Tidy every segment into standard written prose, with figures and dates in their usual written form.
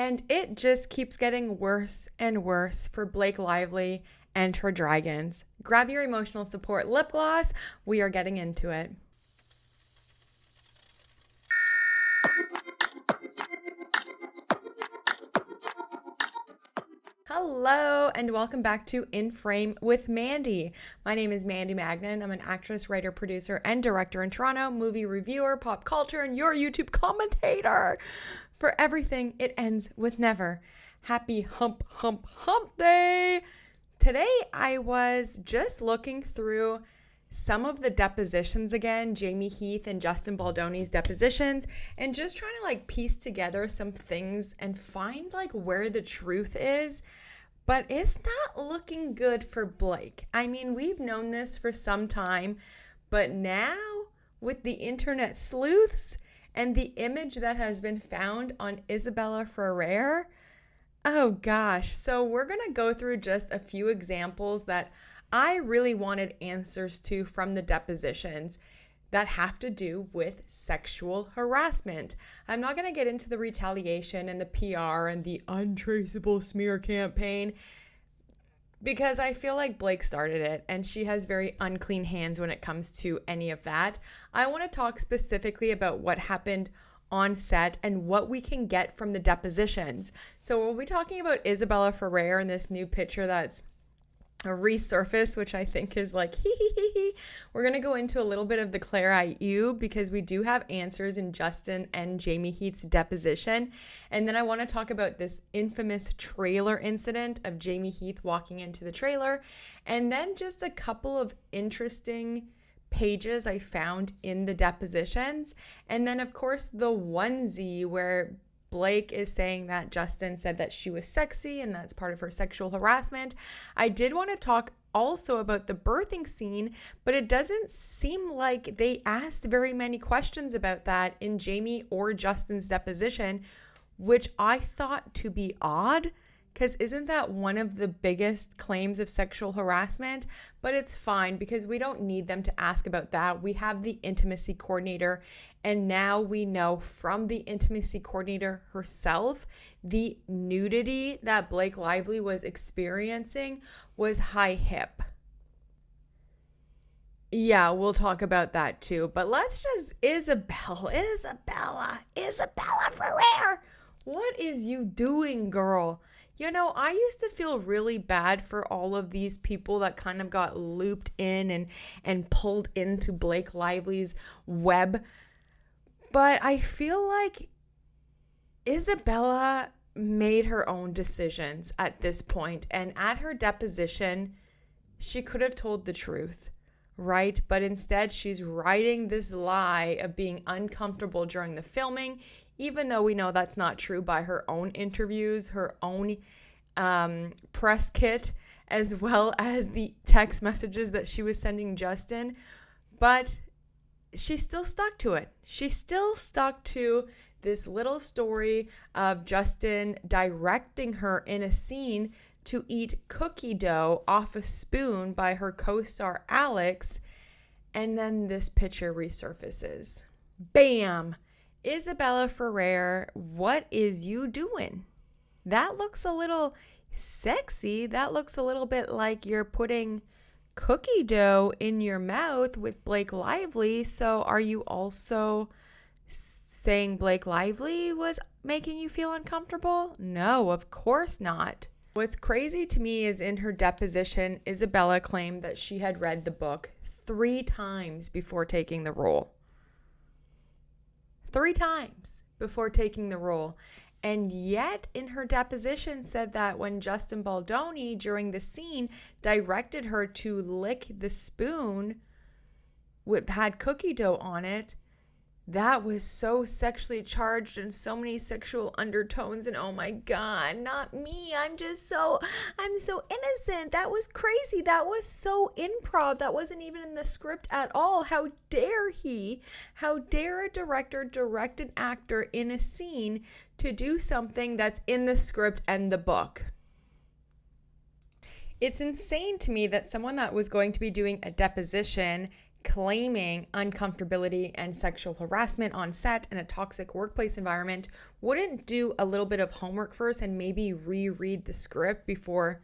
And it just keeps getting worse and worse for Blake Lively and her dragons. Grab your emotional support lip gloss. We are getting into it. Hello and welcome back to In Frame with Mandy. My name is Mandy Magnan. I'm an actress, writer, producer, and director in Toronto, movie reviewer, pop culture, and your YouTube commentator. For everything, it ends with never. Happy hump, hump, hump day! Today I was just looking through some of the depositions again, Jamie Heath and Justin Baldoni's depositions, and just trying to piece together some things and find where the truth is. But it's not looking good for Blake. I mean, we've known this for some time, but now with the internet sleuths and the image that has been found on ISABELA FERRER, oh gosh. So we're going to go through just a few examples that I really wanted answers to from the depositions that have to do with sexual harassment. I'm not going to get into the retaliation and the PR and the untraceable smear campaign because I feel like Blake started it and she has very unclean hands when it comes to any of that. I want to talk specifically about what happened on set and what we can get from the depositions. So we'll be talking about ISABELA FERRER and this new picture that's a resurface, which I think is We're going to go into a little bit of the Claire IOUB because we do have answers in Justin and Jamie Heath's deposition. And then I want to talk about this infamous trailer incident of Jamie Heath walking into the trailer. And then just a couple of interesting pages I found in the depositions. And then, of course, the onesie where Blake is saying that Justin said that she was sexy and that's part of her sexual harassment. I did want to talk also about the birthing scene, but it doesn't seem like they asked very many questions about that in Jamie or Justin's deposition, which I thought to be odd. Because isn't that one of the biggest claims of sexual harassment? But it's fine because we don't need them to ask about that. We have the intimacy coordinator, and now we know from the intimacy coordinator herself, the nudity that Blake Lively was experiencing was high hip. Yeah, we'll talk about that too. But let's just, Isabella FERRER. What is you doing, girl? You know, I used to feel really bad for all of these people that kind of got looped in and pulled into Blake Lively's web. But I feel like Isabella made her own decisions at this point. And at her deposition, she could have told the truth, right? But instead, she's writing this lie of being uncomfortable during the filming, even though we know that's not true by her own interviews, her own press kit, as well as the text messages that she was sending Justin. But she still stuck to it. She still stuck to this little story of Justin directing her in a scene to eat cookie dough off a spoon by her co-star Alex. And then this picture resurfaces. Bam! ISABELA FERRER, what is you doing? That looks a little sexy. That looks a little bit like you're putting cookie dough in your mouth with Blake Lively. So are you also saying Blake Lively was making you feel uncomfortable? No, of course not. What's crazy to me is in her deposition, Isabella claimed that she had read the book 3 times before taking the role. 3 times before taking the role. And yet in her deposition said that when Justin Baldoni during the scene directed her to lick the spoon with had cookie dough on it, that was so sexually charged and so many sexual undertones, and oh my God, not me. I'm so innocent. That was crazy. That was so improv. That wasn't even in the script at all. How dare he? How dare a director direct an actor in a scene to do something that's in the script and the book? It's insane to me that someone that was going to be doing a deposition claiming uncomfortability and sexual harassment on set in a toxic workplace environment wouldn't do a little bit of homework first and maybe reread the script before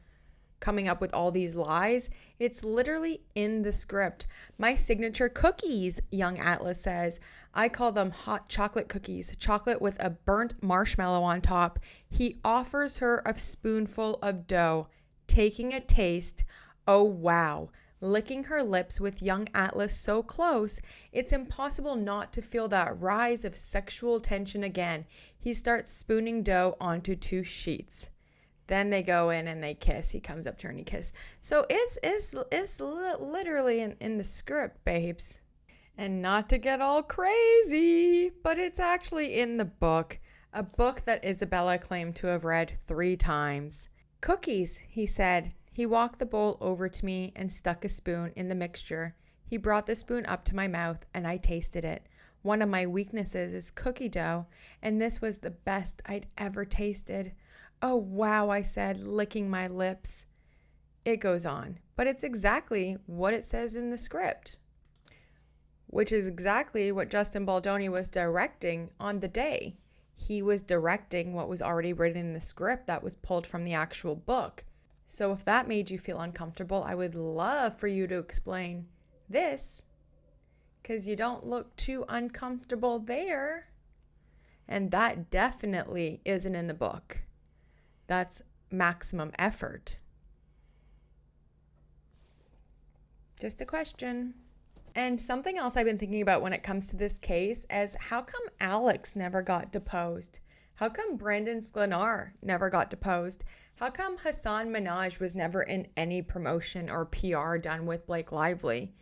coming up with all these lies. It's literally in the script. My signature cookies, young Atlas says. I call them hot chocolate cookies, chocolate with a burnt marshmallow on top. He offers her a spoonful of dough, taking a taste. Oh, wow. Licking her lips with young Atlas so close, it's impossible not to feel that rise of sexual tension again. He starts spooning dough onto 2 sheets. Then they go in and they kiss. He comes up to her and he kisses. So it's literally in the script, babes. And not to get all crazy, but it's actually in the book. A book that Isabella claimed to have read 3 times. Cookies, he said. He walked the bowl over to me and stuck a spoon in the mixture. He brought the spoon up to my mouth and I tasted it. One of my weaknesses is cookie dough, and this was the best I'd ever tasted. Oh, wow, I said, licking my lips. It goes on, but it's exactly what it says in the script, which is exactly what Justin Baldoni was directing on the day. He was directing what was already written in the script that was pulled from the actual book. So if that made you feel uncomfortable, I would love for you to explain this, because you don't look too uncomfortable there. And that definitely isn't in the book. That's maximum effort. Just a question. And something else I've been thinking about when it comes to this case is how come Alex never got deposed? How come Brandon Sklenar never got deposed? How come Hassan Minhaj was never in any promotion or PR done with Blake Lively?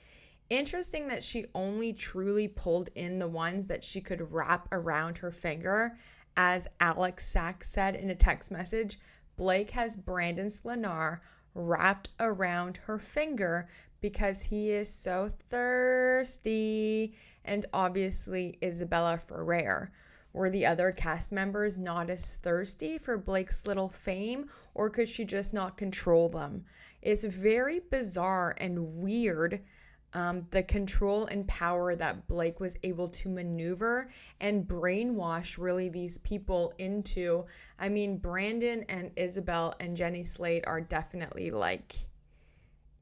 Interesting that she only truly pulled in the ones that she could wrap around her finger. As Alex Sachs said in a text message, Blake has Brandon Sklenar wrapped around her finger because he is so thirsty. And obviously Isabella Ferrer. Were the other cast members not as thirsty for Blake's little fame, or could she just not control them? It's very bizarre and weird, the control and power that Blake was able to maneuver and brainwash really these people into. I mean, Brandon and Isabel and Jenny Slate are definitely like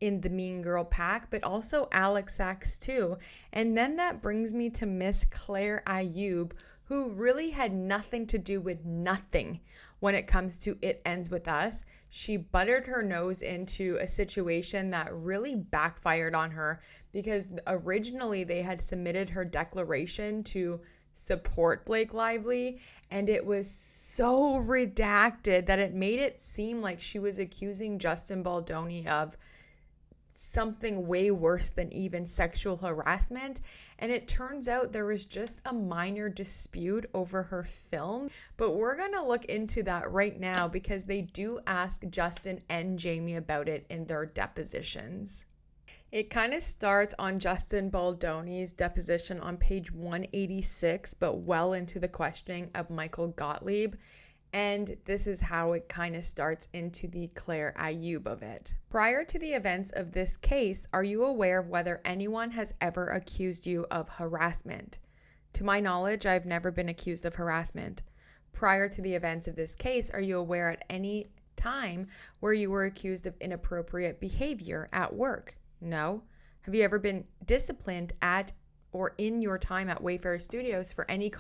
in the mean girl pack, but also Alex Sachs too. And then that brings me to Miss Claire AYOUB, who really had nothing to do with nothing when it comes to It Ends With Us. She buttered her nose into a situation that really backfired on her because originally they had submitted her declaration to support Blake Lively, and it was so redacted that it made it seem like she was accusing Justin Baldoni of something way worse than even sexual harassment. And it turns out there was just a minor dispute over her film, but we're gonna look into that right now because they do ask Justin and Jamie about it in their depositions. It kind of starts on Justin Baldoni's deposition on page 186, but well into the questioning of Michael Gottlieb. And this is how it kind of starts into the Claire AYOUB of it. Prior to the events of this case, are you aware of whether anyone has ever accused you of harassment? To my knowledge, I've never been accused of harassment. Prior to the events of this case, are you aware at any time where you were accused of inappropriate behavior at work? No. Have you ever been disciplined at or in your time at Wayfarer Studios for any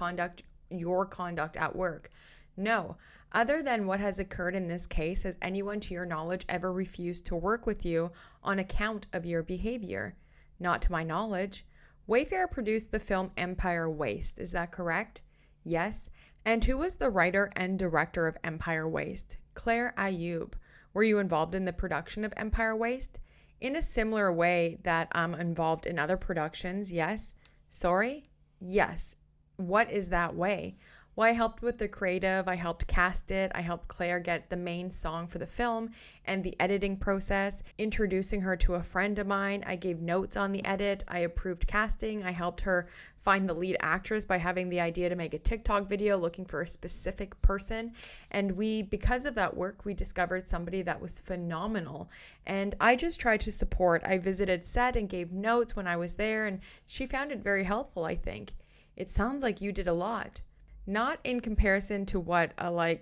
your conduct at work? No. Other than what has occurred in this case, has anyone to your knowledge ever refused to work with you on account of your behavior? Not to my knowledge. Wayfarer produced the film Empire Waste, is that correct? Yes. And who was the writer and director of Empire Waste? Claire AYOUB. Were you involved in the production of Empire Waste? In a similar way that I'm involved in other productions, yes. Sorry? Yes. What is that way? Well, I helped with the creative, I helped cast it, I helped Claire get the main song for the film and the editing process, introducing her to a friend of mine. I gave notes on the edit, I approved casting, I helped her find the lead actress by having the idea to make a TikTok video looking for a specific person. And because of that work, we discovered somebody that was phenomenal. And I just tried to support. I visited set and gave notes when I was there, and she found it very helpful, I think. It sounds like you did a lot. Not in comparison to what a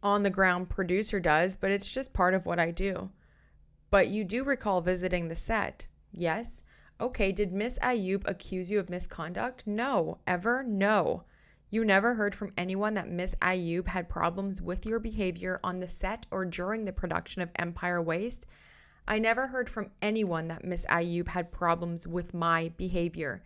on the ground producer does, but it's just part of what I do. But you do recall visiting the set, yes? Okay, did Miss AYOUB accuse you of misconduct? No. Ever? No. You never heard from anyone that Miss AYOUB had problems with your behavior on the set or during the production of Empire Waste? I never heard from anyone that Miss AYOUB had problems with my behavior.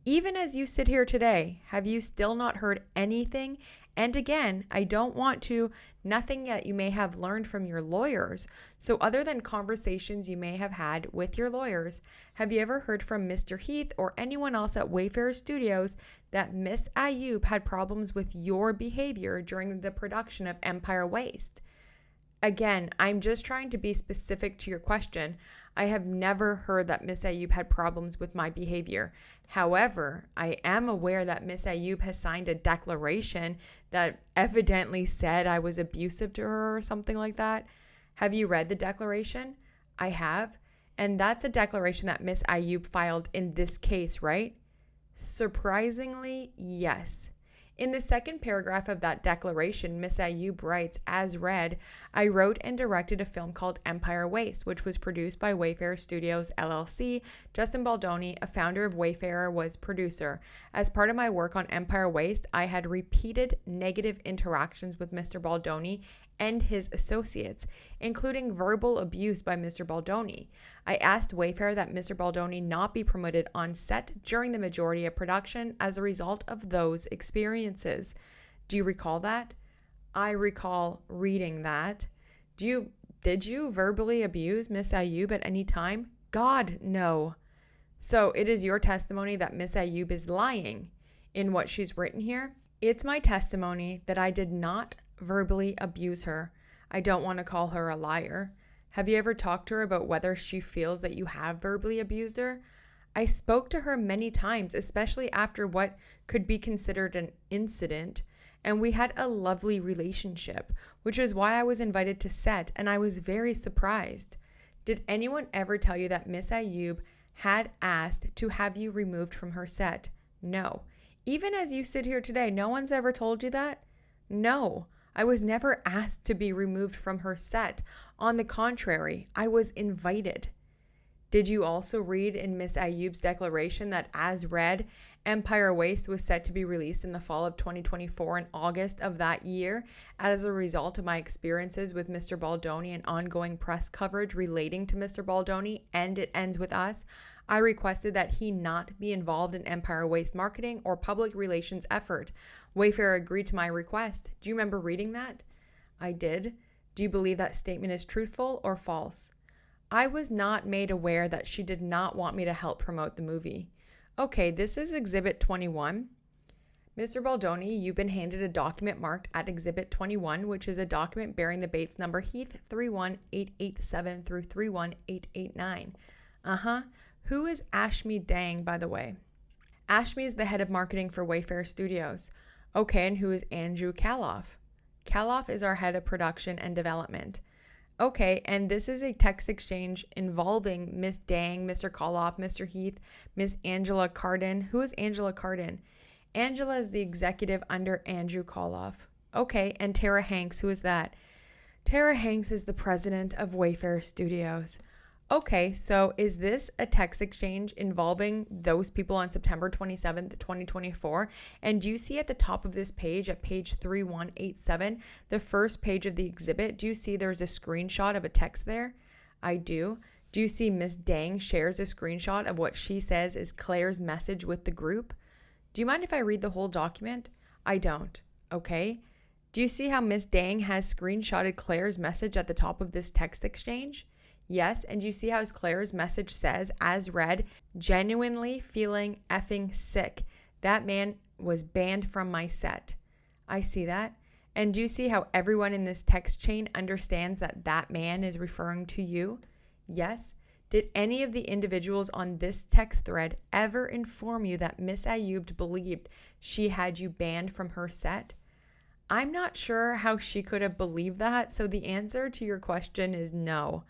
Even as you sit here today, have you still not heard anything? And again, I don't want to, nothing yet you may have learned from your lawyers. So other than conversations you may have had with your lawyers, have you ever heard from Mr. Heath or anyone else at Wayfarer Studios that Miss AYOUB had problems with your behavior during the production of Empire Waste? Again, I'm just trying to be specific to your question. I have never heard that Miss AYOUB had problems with my behavior. However, I am aware that Miss AYOUB has signed a declaration that evidently said I was abusive to her or something like that. Have you read the declaration? I have. And that's a declaration that Miss AYOUB filed in this case, right? Surprisingly, yes. In the second paragraph of that declaration, Miss AYOUB writes, as read, I wrote and directed a film called Empire Waste, which was produced by Wayfarer Studios, LLC. Justin Baldoni, a founder of Wayfarer, was producer. As part of my work on Empire Waste, I had repeated negative interactions with Mr. Baldoni and his associates, including verbal abuse by Mr. Baldoni. I asked Wayfarer that Mr. Baldoni not be promoted on set during the majority of production as a result of those experiences. Do you recall that? I recall reading that. Did you verbally abuse Miss AYOUB at any time? God, no. So it is your testimony that Miss AYOUB is lying in what she's written here? It's my testimony that I did not verbally abuse her. I don't want to call her a liar. Have you ever talked to her about whether she feels that you have verbally abused her? I spoke to her many times, especially after what could be considered an incident, and we had a lovely relationship, which is why I was invited to set, and I was very surprised. Did anyone ever tell you that Miss AYOUB had asked to have you removed from her set? No. Even as you sit here today, no one's ever told you that? No. I was never asked to be removed from her set. On the contrary, I was invited. Did you also read in Miss AYOUB's declaration that, as read, Empire Waste was set to be released in the fall of 2024 in August of that year as a result of my experiences with Mr. Baldoni and ongoing press coverage relating to Mr. Baldoni, and it ends with us? I requested that he not be involved in Empire Waste marketing or public relations effort. Wayfarer agreed to my request. Do you remember reading that? I did. Do you believe that statement is truthful or false? I was not made aware that she did not want me to help promote the movie. Okay, this is Exhibit 21. Mr. Baldoni, you've been handed a document marked at Exhibit 21, which is a document bearing the Bates number Heath 31887 through 31889. Who is Ashmi Dang, by the way? Ashmi is the head of marketing for Wayfarer Studios. Okay, and who is Andrew Kaloff? Kaloff is our head of production and development. Okay, and this is a text exchange involving Miss Dang, Mr. Kaloff, Mr. Heath, Miss Angela Cardin. Who is Angela Cardin? Angela is the executive under Andrew Kaloff. Okay, and Tara Hanks, who is that? Tara Hanks is the president of Wayfarer Studios. Okay, so is this a text exchange involving those people on September 27th, 2024? And do you see at the top of this page, at page 3187, the first page of the exhibit, do you see there's a screenshot of a text there? I do. Do you see Miss Dang shares a screenshot of what she says is Claire's message with the group? Do you mind if I read the whole document? I don't. Okay. Do you see how Miss Dang has screenshotted Claire's message at the top of this text exchange? Yes, and you see how Claire's message says, as read, genuinely feeling effing sick. That man was banned from my set. I see that. And do you see how everyone in this text chain understands that that man is referring to you? Yes. Did any of the individuals on this text thread ever inform you that Miss Ayoub believed she had you banned from her set? I'm not sure how she could have believed that, so the answer to your question is no.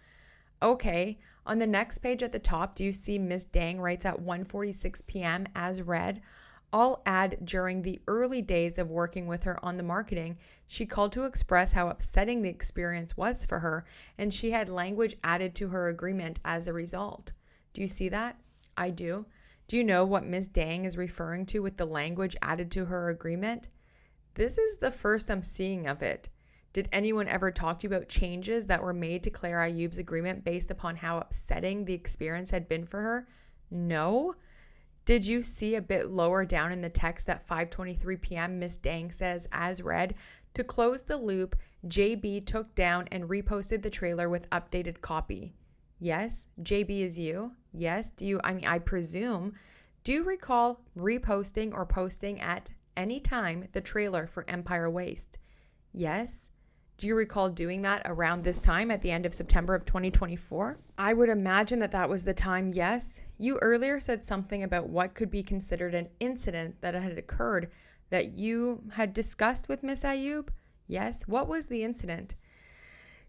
Okay, on the next page at the top, do you see Miss Dang writes at 1:46 p.m. as read? I'll add during the early days of working with her on the marketing, she called to express how upsetting the experience was for her, and she had language added to her agreement as a result. Do you see that? I do. Do you know what Miss Dang is referring to with the language added to her agreement? This is the first I'm seeing of it. Did anyone ever talk to you about changes that were made to Claire Ayoub's agreement based upon how upsetting the experience had been for her? No. Did you see a bit lower down in the text at 5:23 p.m. Miss Dang says, as read, to close the loop, JB took down and reposted the trailer with updated copy. Yes, JB is you. Yes, I presume. Do you recall reposting or posting at any time the trailer for Empire Waste? Yes. Do you recall doing that around this time at the end of September of 2024? I would imagine that was the time, yes. You earlier said something about what could be considered an incident that had occurred that you had discussed with Miss Ayoub? Yes. What was the incident?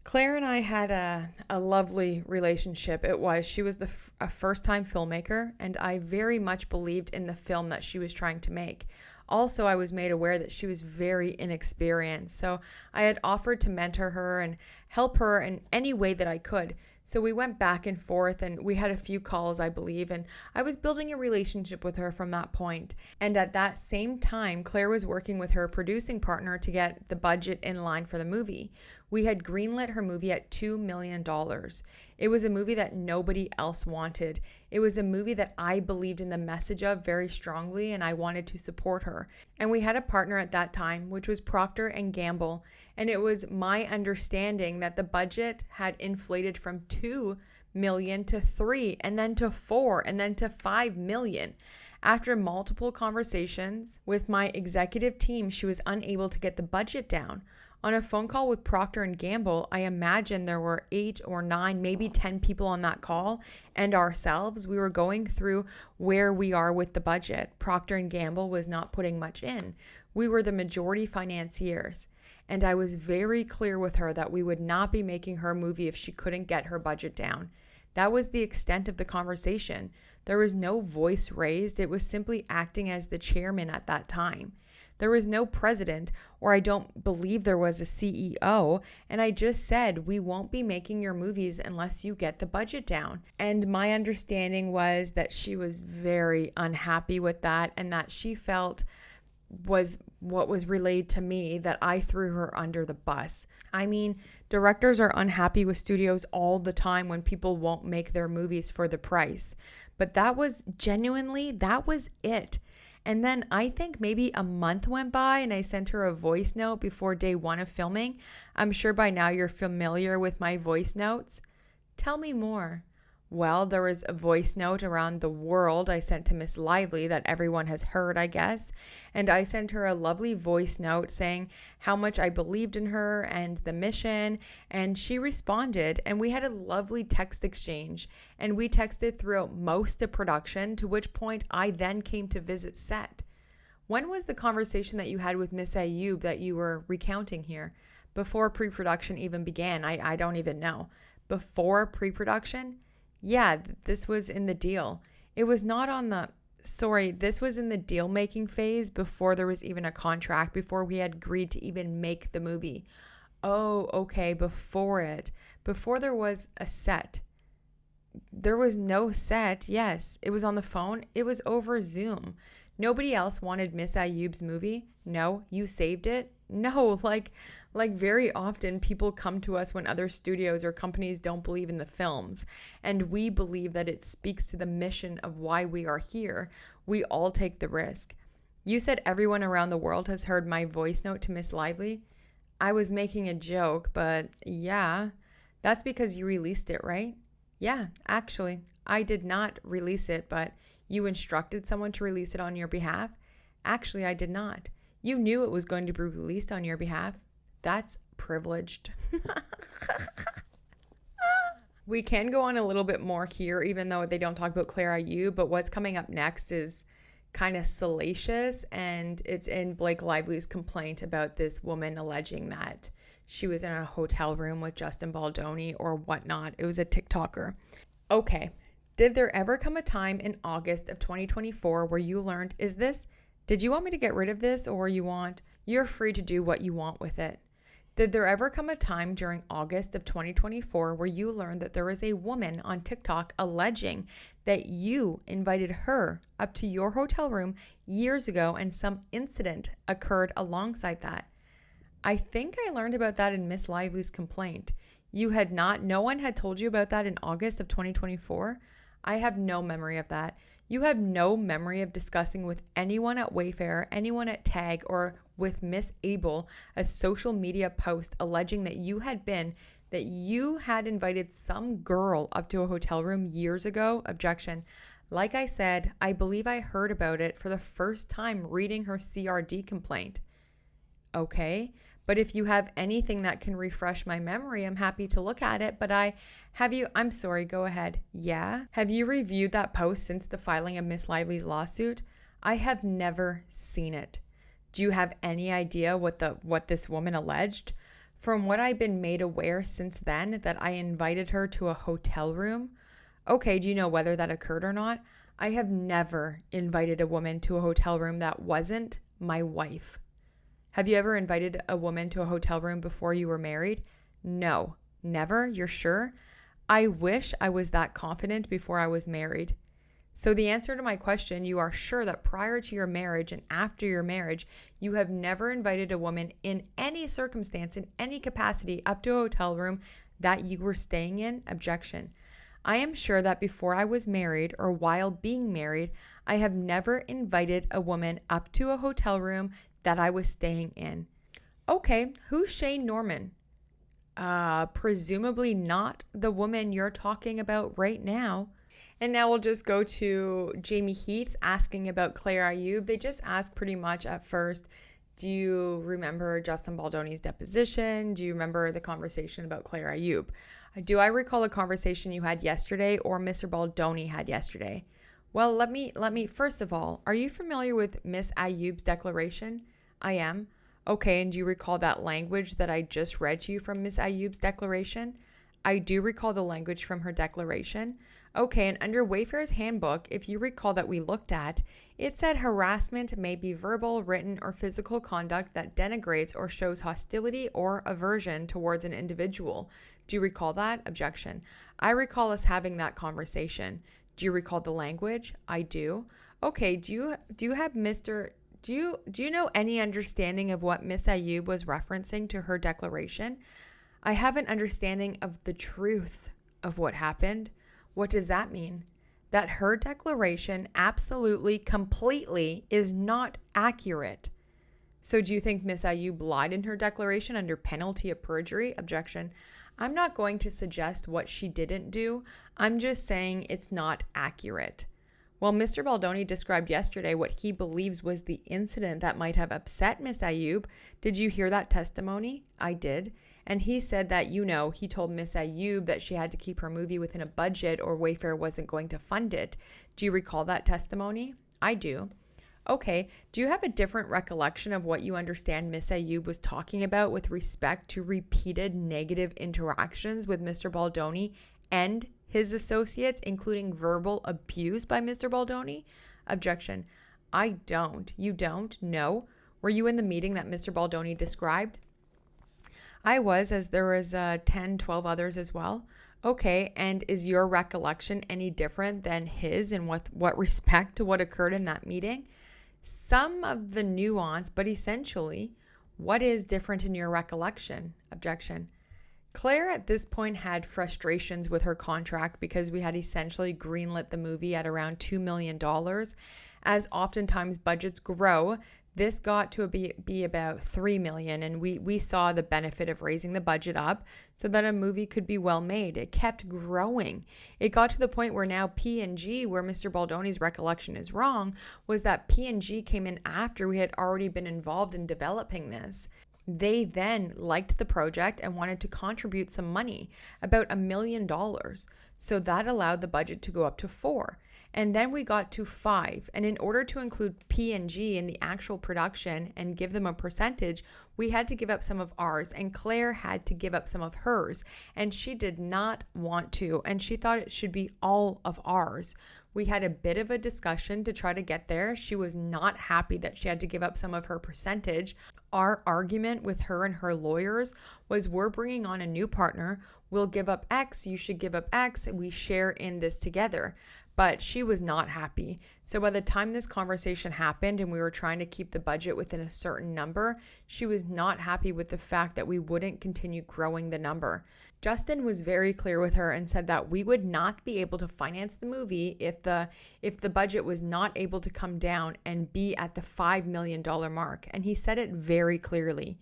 Claire and I had a lovely relationship. She was a first-time filmmaker, and I very much believed in the film that she was trying to make. Also, I was made aware that she was very inexperienced, so I had offered to mentor her and help her in any way that I could. So we went back and forth, and we had a few calls, I believe, and I was building a relationship with her from that point. And at that same time, Claire was working with her producing partner to get the budget in line for the movie. We had greenlit her movie at $2 million. It was a movie that nobody else wanted. It was a movie that I believed in the message of very strongly, and I wanted to support her. And we had a partner at that time, which was Procter & Gamble, and it was my understanding that the budget had inflated from $2 million to $3 and then to $4 and then to $5 million. After multiple conversations with my executive team, she was unable to get the budget down. On a phone call with Procter & Gamble, I imagine there were 8 or 9, maybe 10 people on that call, and ourselves. We were going through where we are with the budget. Procter & Gamble was not putting much in. We were the majority financiers, and I was very clear with her that we would not be making her movie if she couldn't get her budget down. That was the extent of the conversation. There was no voice raised. It was simply acting as the chairman at that time. There was no president, or I don't believe there was a CEO, and I just said, we won't be making your movies unless you get the budget down. And my understanding was that she was very unhappy with that, and that she felt was what was relayed to me, that I threw her under the bus. I mean, directors are unhappy with studios all the time when people won't make their movies for the price. But that was it. And then I think maybe a month went by and I sent her a voice note before day 1 of filming. I'm sure by now you're familiar with my voice notes. Tell me more. Well, there was a voice note around the world I sent to Miss Lively that everyone has heard, I guess. And I sent her a lovely voice note saying how much I believed in her and the mission. And she responded, and we had a lovely text exchange. And we texted throughout most of production, to which point I then came to visit set. When was the conversation that you had with Miss Ayoub that you were recounting here? Before pre-production even began, I don't even know. Before pre-production? Yeah, this was in the deal. It was not this was in the deal making phase before there was even a contract, before we had agreed to even make the movie. Oh, okay, before there was a set. There was no set, yes. It was on the phone. It was over Zoom. Nobody else wanted Miss Ayoub's movie. No, you saved it. No, like very often people come to us when other studios or companies don't believe in the films, and we believe that it speaks to the mission of why we are here. We all take the risk. You said everyone around the world has heard my voice note to Miss Lively. I was making a joke, but yeah, that's because you released it, right? Yeah, actually, I did not release it, but you instructed someone to release it on your behalf. Actually, I did not. You knew it was going to be released on your behalf. That's privileged. We can go on a little bit more here, even though they don't talk about Claire ISABELA, but what's coming up next is kind of salacious, and it's in Blake Lively's complaint about this woman alleging that she was in a hotel room with Justin Baldoni or whatnot. It was a TikToker. Okay, did there ever come a time in August of 2024 where you learned, did you want me to get rid of this, or you're free to do what you want with it? Did there ever come a time during August of 2024 where you learned that there was a woman on TikTok alleging that you invited her up to your hotel room years ago and some incident occurred alongside that? I think I learned about that in Miss Lively's complaint. No one had told you about that in August of 2024? I have no memory of that. You have no memory of discussing with anyone at Wayfair, anyone at Tag, or with Miss Abel a social media post alleging that you had invited some girl up to a hotel room years ago? Objection. Like I said, I believe I heard about it for the first time reading her CRD complaint. Okay, but if you have anything that can refresh my memory, I'm happy to look at it. But I'm sorry, go ahead. Yeah? Have you reviewed that post since the filing of Miss Lively's lawsuit? I have never seen it. Do you have any idea what this woman alleged? From what I've been made aware since then, that I invited her to a hotel room. Okay, do you know whether that occurred or not? I have never invited a woman to a hotel room that wasn't my wife. Have you ever invited a woman to a hotel room before you were married? No, never. You're sure? I wish I was that confident before I was married. So the answer to my question, you are sure that prior to your marriage and after your marriage, you have never invited a woman in any circumstance, in any capacity, up to a hotel room that you were staying in? Objection. I am sure that before I was married or while being married, I have never invited a woman up to a hotel room that I was staying in. Okay, who's Shane Norman? Presumably not the woman you're talking about right now. And now we'll just go to Jamie Heath asking about Claire ISABELA. They just asked pretty much at first, do you remember Justin Baldoni's deposition? Do you remember the conversation about Claire ISABELA? Do I recall a conversation you had yesterday or Mr. Baldoni had yesterday? Well, let me first of all, are you familiar with Miss ISABELA's declaration? I am. Okay, and do you recall that language that I just read to you from Miss ISABELA's declaration? I do recall the language from her declaration. Okay, and under Wayfair's handbook, if you recall that we looked at, it said harassment may be verbal, written, or physical conduct that denigrates or shows hostility or aversion towards an individual. Do you recall that? Objection. I recall us having that conversation. Do you recall the language? I do. Okay, do you know any understanding of what Miss ISABELA was referencing to her declaration? I have an understanding of the truth of what happened. What does that mean? That her declaration absolutely, completely is not accurate. So do you think Miss ISABELA lied in her declaration under penalty of perjury? Objection. I'm not going to suggest what she didn't do. I'm just saying it's not accurate. Well, Mr. Baldoni described yesterday what he believes was the incident that might have upset Miss ISABELA. Did you hear that testimony? I did. And he said that, he told Miss ISABELA that she had to keep her movie within a budget or Wayfair wasn't going to fund it. Do you recall that testimony? I do. Okay, do you have a different recollection of what you understand Miss ISABELA was talking about with respect to repeated negative interactions with Mr. Baldoni and his associates, including verbal abuse by Mr. Baldoni? Objection. I don't. You don't? No. Were you in the meeting that Mr. Baldoni described? I was, as there was 10, 12 others as well. Okay, and is your recollection any different than his in what respect to what occurred in that meeting? Some of the nuance, but essentially, what is different in your recollection? Objection. Claire at this point had frustrations with her contract because we had essentially greenlit the movie at around $2 million. As oftentimes budgets grow, This got to be about 3 million, and we saw the benefit of raising the budget up so that a movie could be well made. It kept growing. It got to the point where now P&G, where Mr. Baldoni's recollection is wrong, was that P&G came in after we had already been involved in developing this. They then liked the project and wanted to contribute some money, about $1 million. So that allowed the budget to go up to 4. And then we got to 5. And in order to include P&G in the actual production and give them a percentage, we had to give up some of ours, and Claire had to give up some of hers. And she did not want to, and she thought it should be all of ours. We had a bit of a discussion to try to get there. She was not happy that she had to give up some of her percentage. Our argument with her and her lawyers was, we're bringing on a new partner. We'll give up X. You should give up X. We share in this together. But she was not happy. So by the time this conversation happened and we were trying to keep the budget within a certain number, she was not happy with the fact that we wouldn't continue growing the number. Justin was very clear with her and said that we would not be able to finance the movie if the budget was not able to come down and be at the $5 million mark. And he said it very clearly.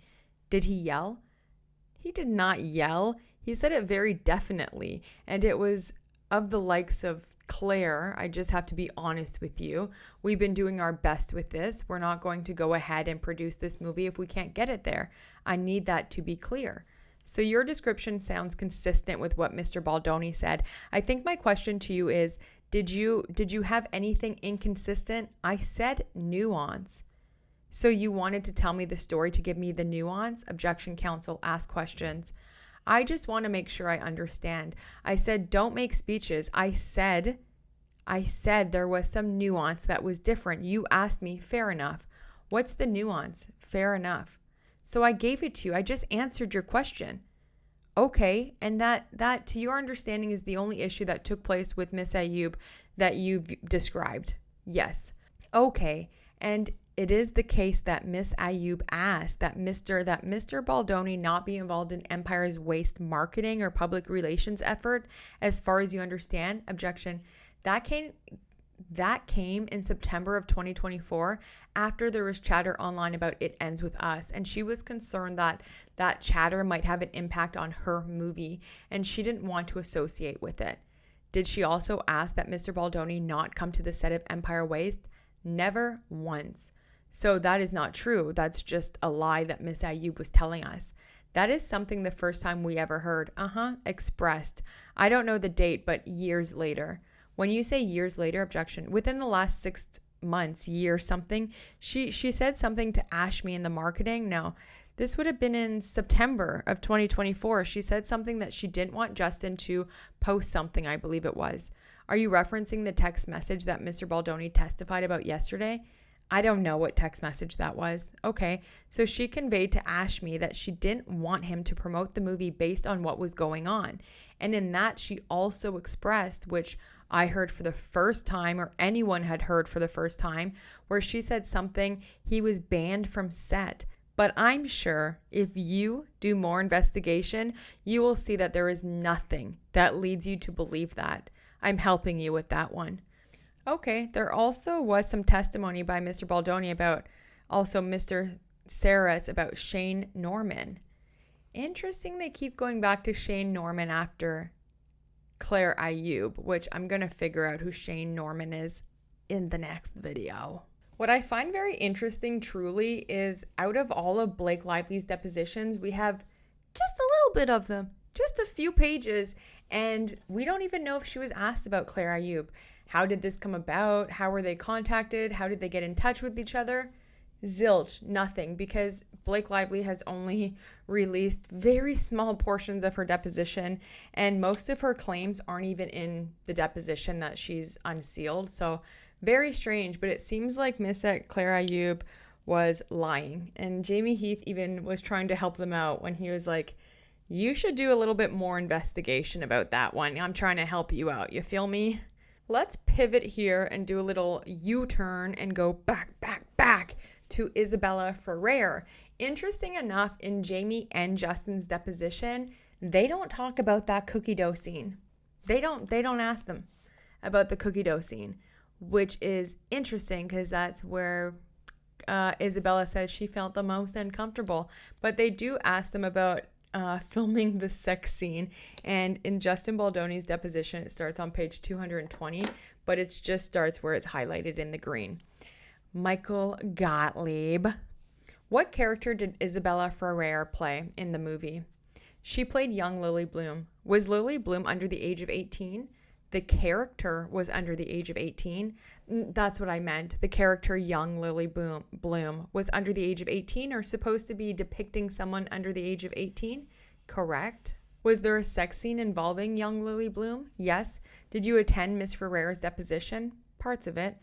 Did he yell? He did not yell. He said it very definitely. And it was of the likes of, Claire, I just have to be honest with you. We've been doing our best with this. We're not going to go ahead and produce this movie if we can't get it there. I need that to be clear. So your description sounds consistent with what Mr. Baldoni said. I think my question to you is, did you have anything inconsistent? I said nuance. So you wanted to tell me the story to give me the nuance? Objection, counsel, ask questions. I just want to make sure I understand. I said, don't make speeches. I said there was some nuance that was different. You asked me, fair enough. What's the nuance? Fair enough. So I gave it to you. I just answered your question. Okay. And that to your understanding is the only issue that took place with Miss AYOUB that you've described. Yes. Okay. And it is the case that Miss AYOUB asked that Mr. Baldoni not be involved in Empire's waste marketing or public relations effort, as far as you understand. Objection. That came in September of 2024 after there was chatter online about It Ends With Us, and she was concerned that that chatter might have an impact on her movie, and she didn't want to associate with it. Did she also ask that Mr. Baldoni not come to the set of Empire Waste? Never once. So that is not true. That's just a lie that Miss AYOUB was telling us. That is something the first time we ever heard. Expressed. I don't know the date, but years later. When you say years later, objection, within the last 6 months, year something, she said something to Ashmi in the marketing. No, this would have been in September of 2024. She said something that she didn't want Justin to post something, I believe it was. Are you referencing the text message that Mr. Baldoni testified about yesterday? I don't know what text message that was. Okay, so she conveyed to Ashmi that she didn't want him to promote the movie based on what was going on. And in that, she also expressed, which I heard for the first time, or anyone had heard for the first time, where she said something, he was banned from set. But I'm sure if you do more investigation, you will see that there is nothing that leads you to believe that. I'm helping you with that one. Okay, there also was some testimony by Mr. Baldoni about also Mr. Sarah's about Shane Norman. Interesting they keep going back to Shane Norman after Claire AYOUB, which I'm going to figure out who Shane Norman is in the next video. What I find very interesting truly is out of all of Blake Lively's depositions, we have just a little bit of them, just a few pages, and we don't even know if she was asked about Claire AYOUB. How did this come about? How were they contacted? How did they get in touch with each other? Zilch, nothing, because Blake Lively has only released very small portions of her deposition, and most of her claims aren't even in the deposition that she's unsealed. So very strange, but it seems like Miss Claire AYOUB was lying, and Jamie Heath even was trying to help them out when he was like, you should do a little bit more investigation about that one. I'm trying to help you out. You feel me? Let's pivot here and do a little U-turn and go back to Isabella FERRER. Interesting enough, in Jamie and Justin's deposition, they don't talk about that cookie dough scene. They don't ask them about the cookie dough scene, which is interesting because that's where Isabella says she felt the most uncomfortable. But they do ask them about filming the sex scene. And in Justin Baldoni's deposition, it starts on page 220, but it just starts where it's highlighted in the green. Michael Gottlieb. What character did Isabella Ferrer play in the movie? She played young Lily Bloom. Was Lily Bloom under the age of 18? The character was under the age of 18. That's what I meant. The character young Lily Bloom was under the age of 18 or supposed to be depicting someone under the age of 18? Correct. Was there a sex scene involving young Lily Bloom? Yes. Did you attend Miss Ferrer's deposition? Parts of it.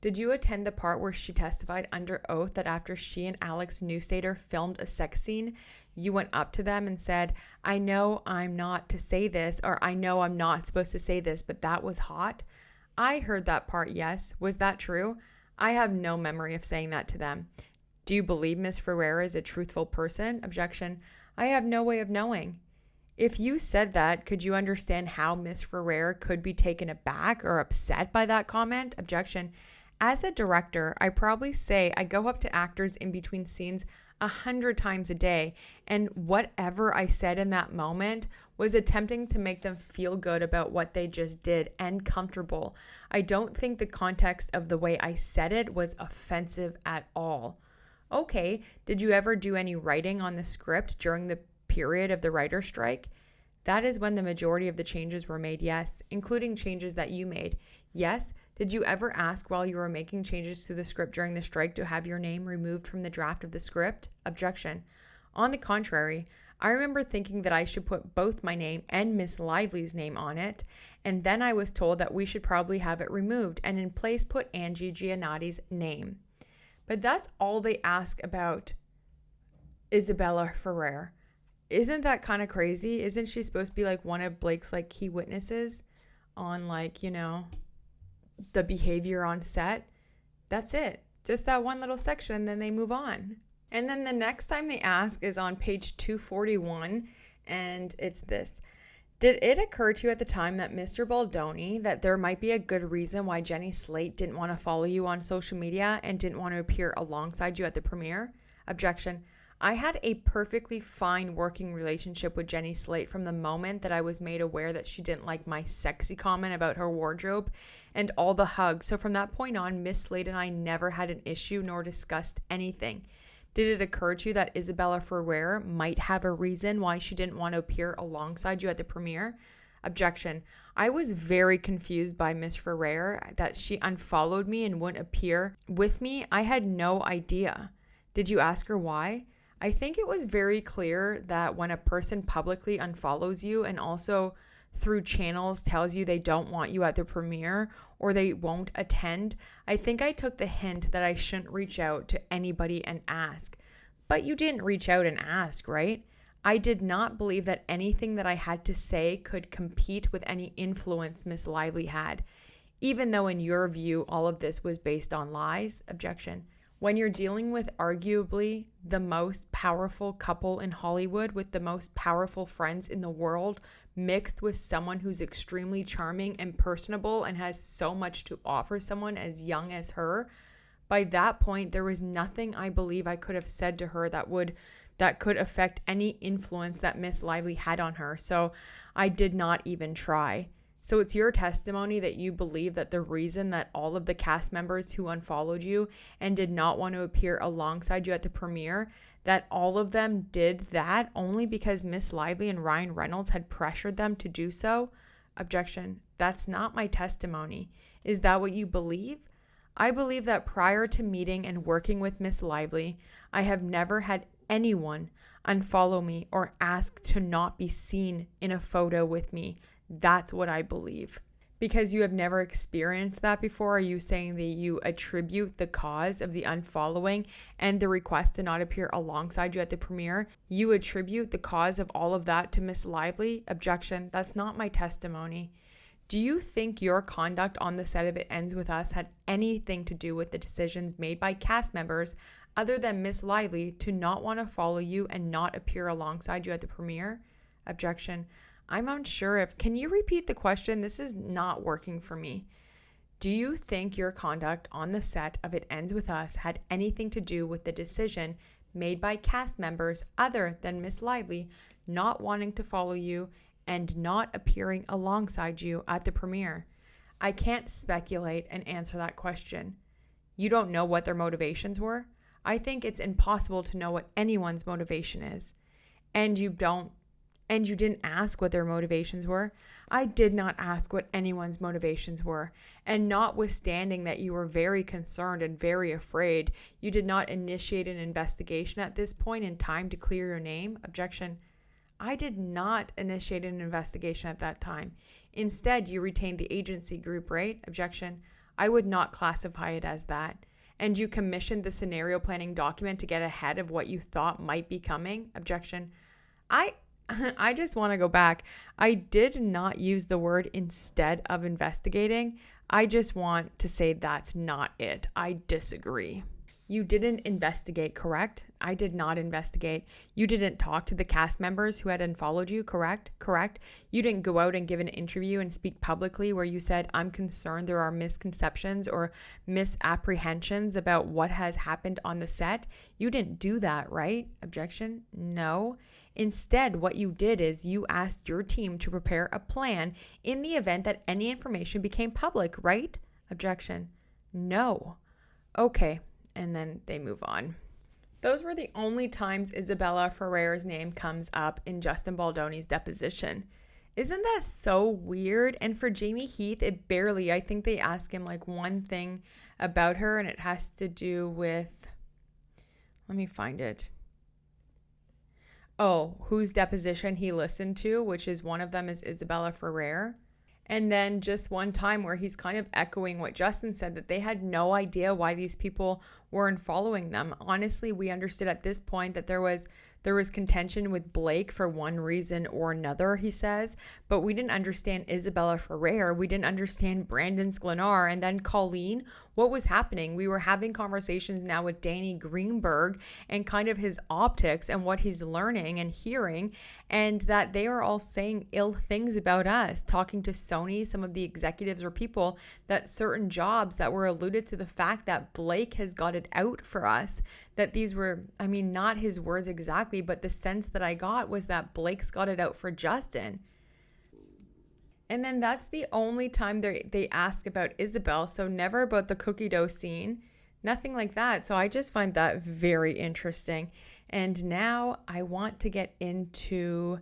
Did you attend the part where she testified under oath that after she and Alex Newstater filmed a sex scene, you went up to them and said, I know I'm not to say this, or I know I'm not supposed to say this, but that was hot? I heard that part, yes. Was that true? I have no memory of saying that to them. Do you believe Miss Ferrer is a truthful person? Objection. I have no way of knowing. If you said that, could you understand how Miss Ferrer could be taken aback or upset by that comment? Objection. As a director, I probably say I go up to actors in between scenes 100 times a day, and whatever I said in that moment was attempting to make them feel good about what they just did and comfortable. I don't think the context of the way I said it was offensive at all. Okay, did you ever do any writing on the script during the period of the writer's strike? That is when the majority of the changes were made, yes, including changes that you made. Yes. Did you ever ask while you were making changes to the script during the strike to have your name removed from the draft of the script? Objection. On the contrary, I remember thinking that I should put both my name and Miss Lively's name on it, and then I was told that we should probably have it removed and in place put Angie Giannotti's name. But that's all they ask about Isabella Ferrer. Isn't that kind of crazy? Isn't she supposed to be like one of Blake's like key witnesses on like, you know, the behavior on set? That's it. Just that one little section, and then they move on. And then the next time they ask is on page 241, and it's this. Did it occur to you at the time that Mr. Baldoni that there might be a good reason why Jenny Slate didn't want to follow you on social media and didn't want to appear alongside you at the premiere? Objection. I had a perfectly fine working relationship with Jenny Slate from the moment that I was made aware that she didn't like my sexy comment about her wardrobe and all the hugs. So from that point on, Miss Slate and I never had an issue nor discussed anything. Did it occur to you that Isabella Ferrer might have a reason why she didn't want to appear alongside you at the premiere? Objection. I was very confused by Miss Ferrer that she unfollowed me and wouldn't appear with me. I had no idea. Did you ask her why? I think it was very clear that when a person publicly unfollows you and also through channels tells you they don't want you at the premiere or they won't attend, I think I took the hint that I shouldn't reach out to anybody and ask. But you didn't reach out and ask, right? I did not believe that anything that I had to say could compete with any influence Miss Lively had, even though in your view all of this was based on lies. Objection. When you're dealing with arguably the most powerful couple in Hollywood with the most powerful friends in the world, mixed with someone who's extremely charming and personable and has so much to offer someone as young as her, by that point, there was nothing I believe I could have said to her that could affect any influence that Miss Lively had on her. So I did not even try. So it's your testimony that you believe that the reason that all of the cast members who unfollowed you and did not want to appear alongside you at the premiere, that all of them did that only because Miss Lively and Ryan Reynolds had pressured them to do so? Objection. That's not my testimony. Is that what you believe? I believe that prior to meeting and working with Miss Lively, I have never had anyone unfollow me or ask to not be seen in a photo with me. That's what I believe. Because you have never experienced that before, are you saying that you attribute the cause of the unfollowing and the request to not appear alongside you at the premiere? You attribute the cause of all of that to Miss Lively? Objection. That's not my testimony. Do you think your conduct on the set of It Ends With Us had anything to do with the decisions made by cast members other than Miss Lively to not want to follow you and not appear alongside you at the premiere? Objection. I'm unsure if, can you repeat the question? This is not working for me. Do you think your conduct on the set of It Ends With Us had anything to do with the decision made by cast members other than Miss Lively not wanting to follow you and not appearing alongside you at the premiere? I can't speculate and answer that question. You don't know what their motivations were? I think it's impossible to know what anyone's motivation is. And you didn't ask what their motivations were. I did not ask what anyone's motivations were. And notwithstanding that you were very concerned and very afraid, you did not initiate an investigation at this point in time to clear your name. Objection. I did not initiate an investigation at that time. Instead, you retained the agency group, right? Objection. I would not classify it as that. And you commissioned the scenario planning document to get ahead of what you thought might be coming. Objection. I just want to go back. I did not use the word instead of investigating. I just want to say that's not it. I disagree. You didn't investigate, correct? I did not investigate. You didn't talk to the cast members who had unfollowed you, correct? Correct. You didn't go out and give an interview and speak publicly where you said, I'm concerned there are misconceptions or misapprehensions about what has happened on the set. You didn't do that, right? Objection? No. Instead, what you did is you asked your team to prepare a plan in the event that any information became public, right? Objection. No. Okay. And then they move on. Those were the only times Isabella Ferrer's name comes up in Justin Baldoni's deposition. Isn't that so weird? And for Jamie Heath, it barely, I think they ask him like one thing about her, and it has to do with, let me find it. Oh, whose deposition he listened to, which is one of them is Isabella Ferrer. And then just one time where he's kind of echoing what Justin said, that they had no idea why these people weren't following them. Honestly, we understood at this point that there was contention with Blake for one reason or another, he says, but we didn't understand Isabella Ferrer. We didn't understand Brandon Sklenar. And then Colleen, what was happening? We were having conversations now with Danny Greenberg and kind of his optics and what he's learning and hearing, and that they are all saying ill things about us, talking to Sony, some of the executives or people, that certain jobs that were alluded to the fact that Blake has got it out for us, that these were, I mean, not his words exactly, but the sense that I got was that Blake's got it out for Justin. And then that's the only time they ask about Isabel. So never about the cookie dough scene, nothing like that. So I just find that very interesting. And now I want to get into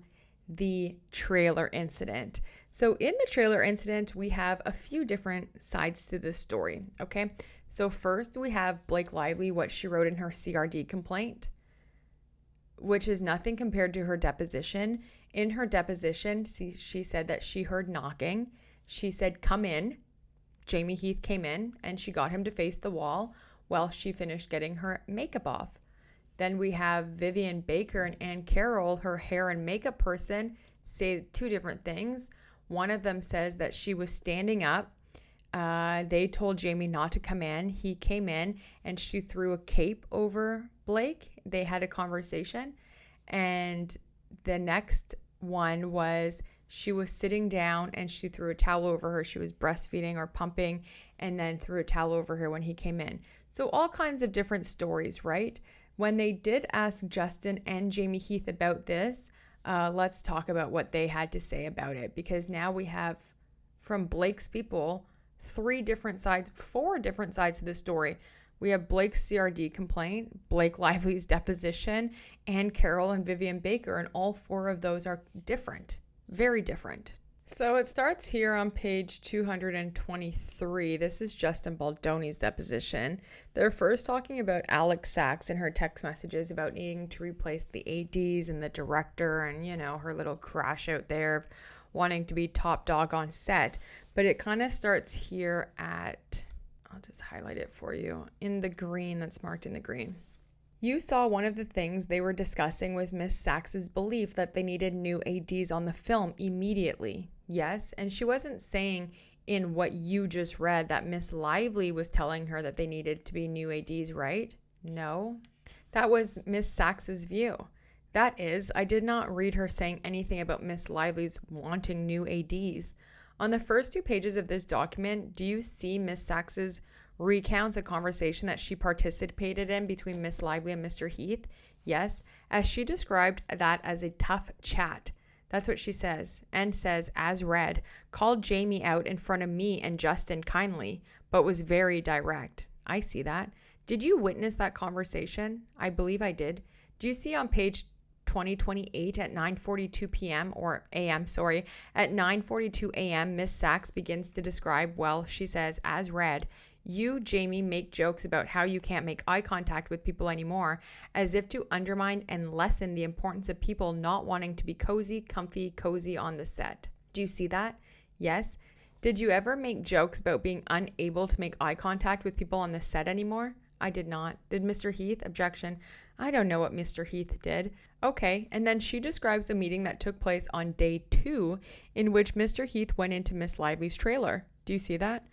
the trailer incident. So in the trailer incident, we have a few different sides to this story. Okay. So first we have Blake Lively, what she wrote in her CRD complaint, which is nothing compared to her deposition. In her deposition, she said that she heard knocking. She said, come in. Jamie Heath came in and she got him to face the wall while she finished getting her makeup off. Then we have Vivian Baker and Ann Carroll, her hair and makeup person, say two different things. One of them says that she was standing up. They told Jamie not to come in. He came in and she threw a cape over Blake. They had a conversation. And the next one was she was sitting down and she threw a towel over her. She was breastfeeding or pumping and then threw a towel over her when he came in. So all kinds of different stories, right? When they did ask Justin and Jamie Heath about this, let's talk about what they had to say about it, because now we have from Blake's people four different sides to the story. We have Blake's CRD complaint, Blake Lively's deposition, and Carol and Vivian Baker, and all four of those are different, very different. So it starts here on page 223. This is Justin Baldoni's deposition. They're first talking about Alex Sachs and her text messages about needing to replace the ADs and the director and, you know, her little crash out there of wanting to be top dog on set. But it kind of starts here at, I'll just highlight it for you, in the green, that's marked in the green. You saw one of the things they were discussing was Miss Sachs's belief that they needed new ADs on the film immediately. Yes, and she wasn't saying in what you just read that Miss Lively was telling her that they needed to be new ADs, right? No, that was Miss Sachs's view. That is, I did not read her saying anything about Miss Lively's wanting new ADs. On the first 2 pages of this document, do you see Miss Sachs's recounts a conversation that she participated in between Miss Lively and Mr. Heath? Yes, as she described that as a tough chat. That's what she says, and says, as read, called Jamie out in front of me and Justin kindly, but was very direct. I see that. Did you witness that conversation? I believe I did. Do you see on page 2028 at 9:42 p.m. or a.m., at 9:42 a.m., Miss Sachs begins to describe, well, she says, as read, you, Jamie, make jokes about how you can't make eye contact with people anymore, as if to undermine and lessen the importance of people not wanting to be cozy on the set. Do you see that? Yes. Did you ever make jokes about being unable to make eye contact with people on the set anymore? I did not. Did Mr. Heath? Objection. I don't know what Mr. Heath did. Okay, and then she describes a meeting that took place on day 2 in which Mr. Heath went into Miss Lively's trailer. Do you see that?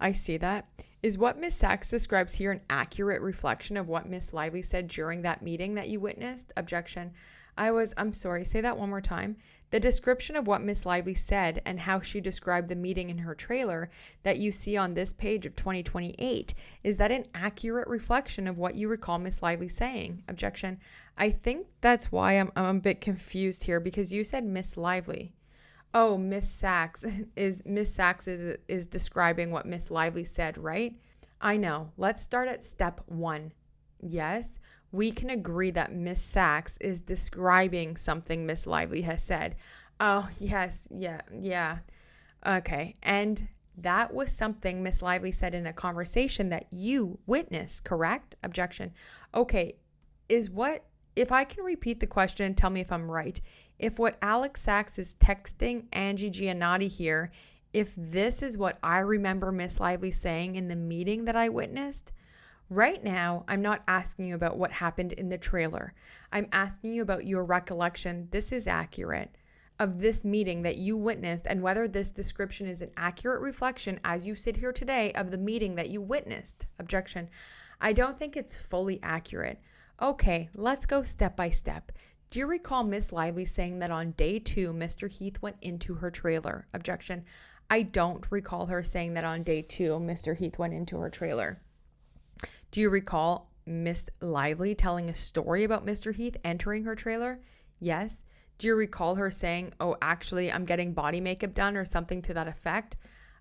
I see that. Is what Miss Sachs describes here an accurate reflection of what Miss Lively said during that meeting that you witnessed? Objection. I'm sorry, say that one more time. The description of what Miss Lively said and how she described the meeting in her trailer that you see on this page of 2028, is that an accurate reflection of what you recall Miss Lively saying? Objection. I think that's why I'm a bit confused here, because you said Miss Lively. Oh, Miss Sachs is describing what Miss Lively said, right? I know. Let's start at step 1. Yes, we can agree that Miss Sachs is describing something Miss Lively has said. Oh, yes, yeah. Okay, and that was something Miss Lively said in a conversation that you witnessed, correct? Objection. Okay, if I can repeat the question and tell me if I'm right, if what Alex Sachs is texting Angie Giannotti here, if this is what I remember Miss Lively saying in the meeting that I witnessed, right now, I'm not asking you about what happened in the trailer. I'm asking you about your recollection. This is accurate of this meeting that you witnessed, and whether this description is an accurate reflection as you sit here today of the meeting that you witnessed. Objection. I don't think it's fully accurate. Okay, let's go step by step. Do you recall Miss Lively saying that on day 2, Mr. Heath went into her trailer? Objection. I don't recall her saying that on day 2, Mr. Heath went into her trailer. Do you recall Miss Lively telling a story about Mr. Heath entering her trailer? Yes. Do you recall her saying, oh, actually, I'm getting body makeup done, or something to that effect?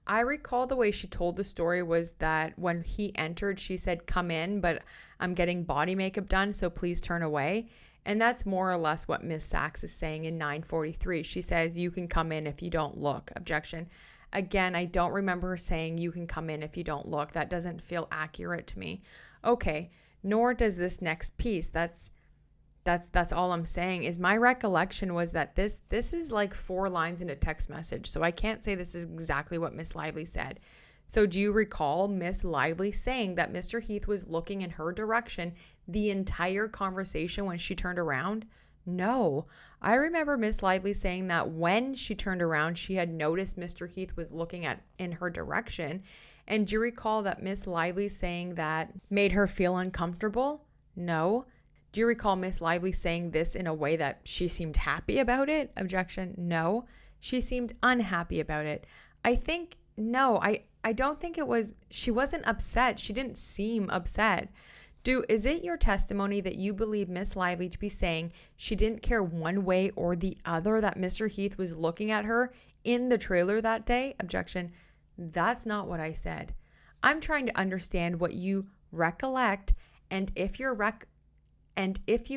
I recall the way she told the story was that when he entered, she said, come in, but I'm getting body makeup done, so please turn away. And that's more or less what Miss Sachs is saying in 9:43. She says, you can come in if you don't look. Objection. Again, I don't remember her saying you can come in if you don't look. That doesn't feel accurate to me. Okay, nor does this next piece. That's all I'm saying. Is my recollection was that this is like 4 lines in a text message. So I can't say this is exactly what Miss Lively said. So do you recall Miss Lively saying that Mr. Heath was looking in her direction the entire conversation when she turned around? No. I remember Miss Lively saying that when she turned around, she had noticed Mr. Heath was looking in her direction. And do you recall that Miss Lively saying that made her feel uncomfortable? No. Do you recall Miss Lively saying this in a way that she seemed happy about it? Objection. No. She seemed unhappy about it. I don't think it was, she wasn't upset. She didn't seem upset. Is it your testimony that you believe Miss Lively to be saying she didn't care one way or the other that Mr. Heath was looking at her in the trailer that day? Objection. That's not what I said. I'm trying to understand what you recollect, and if you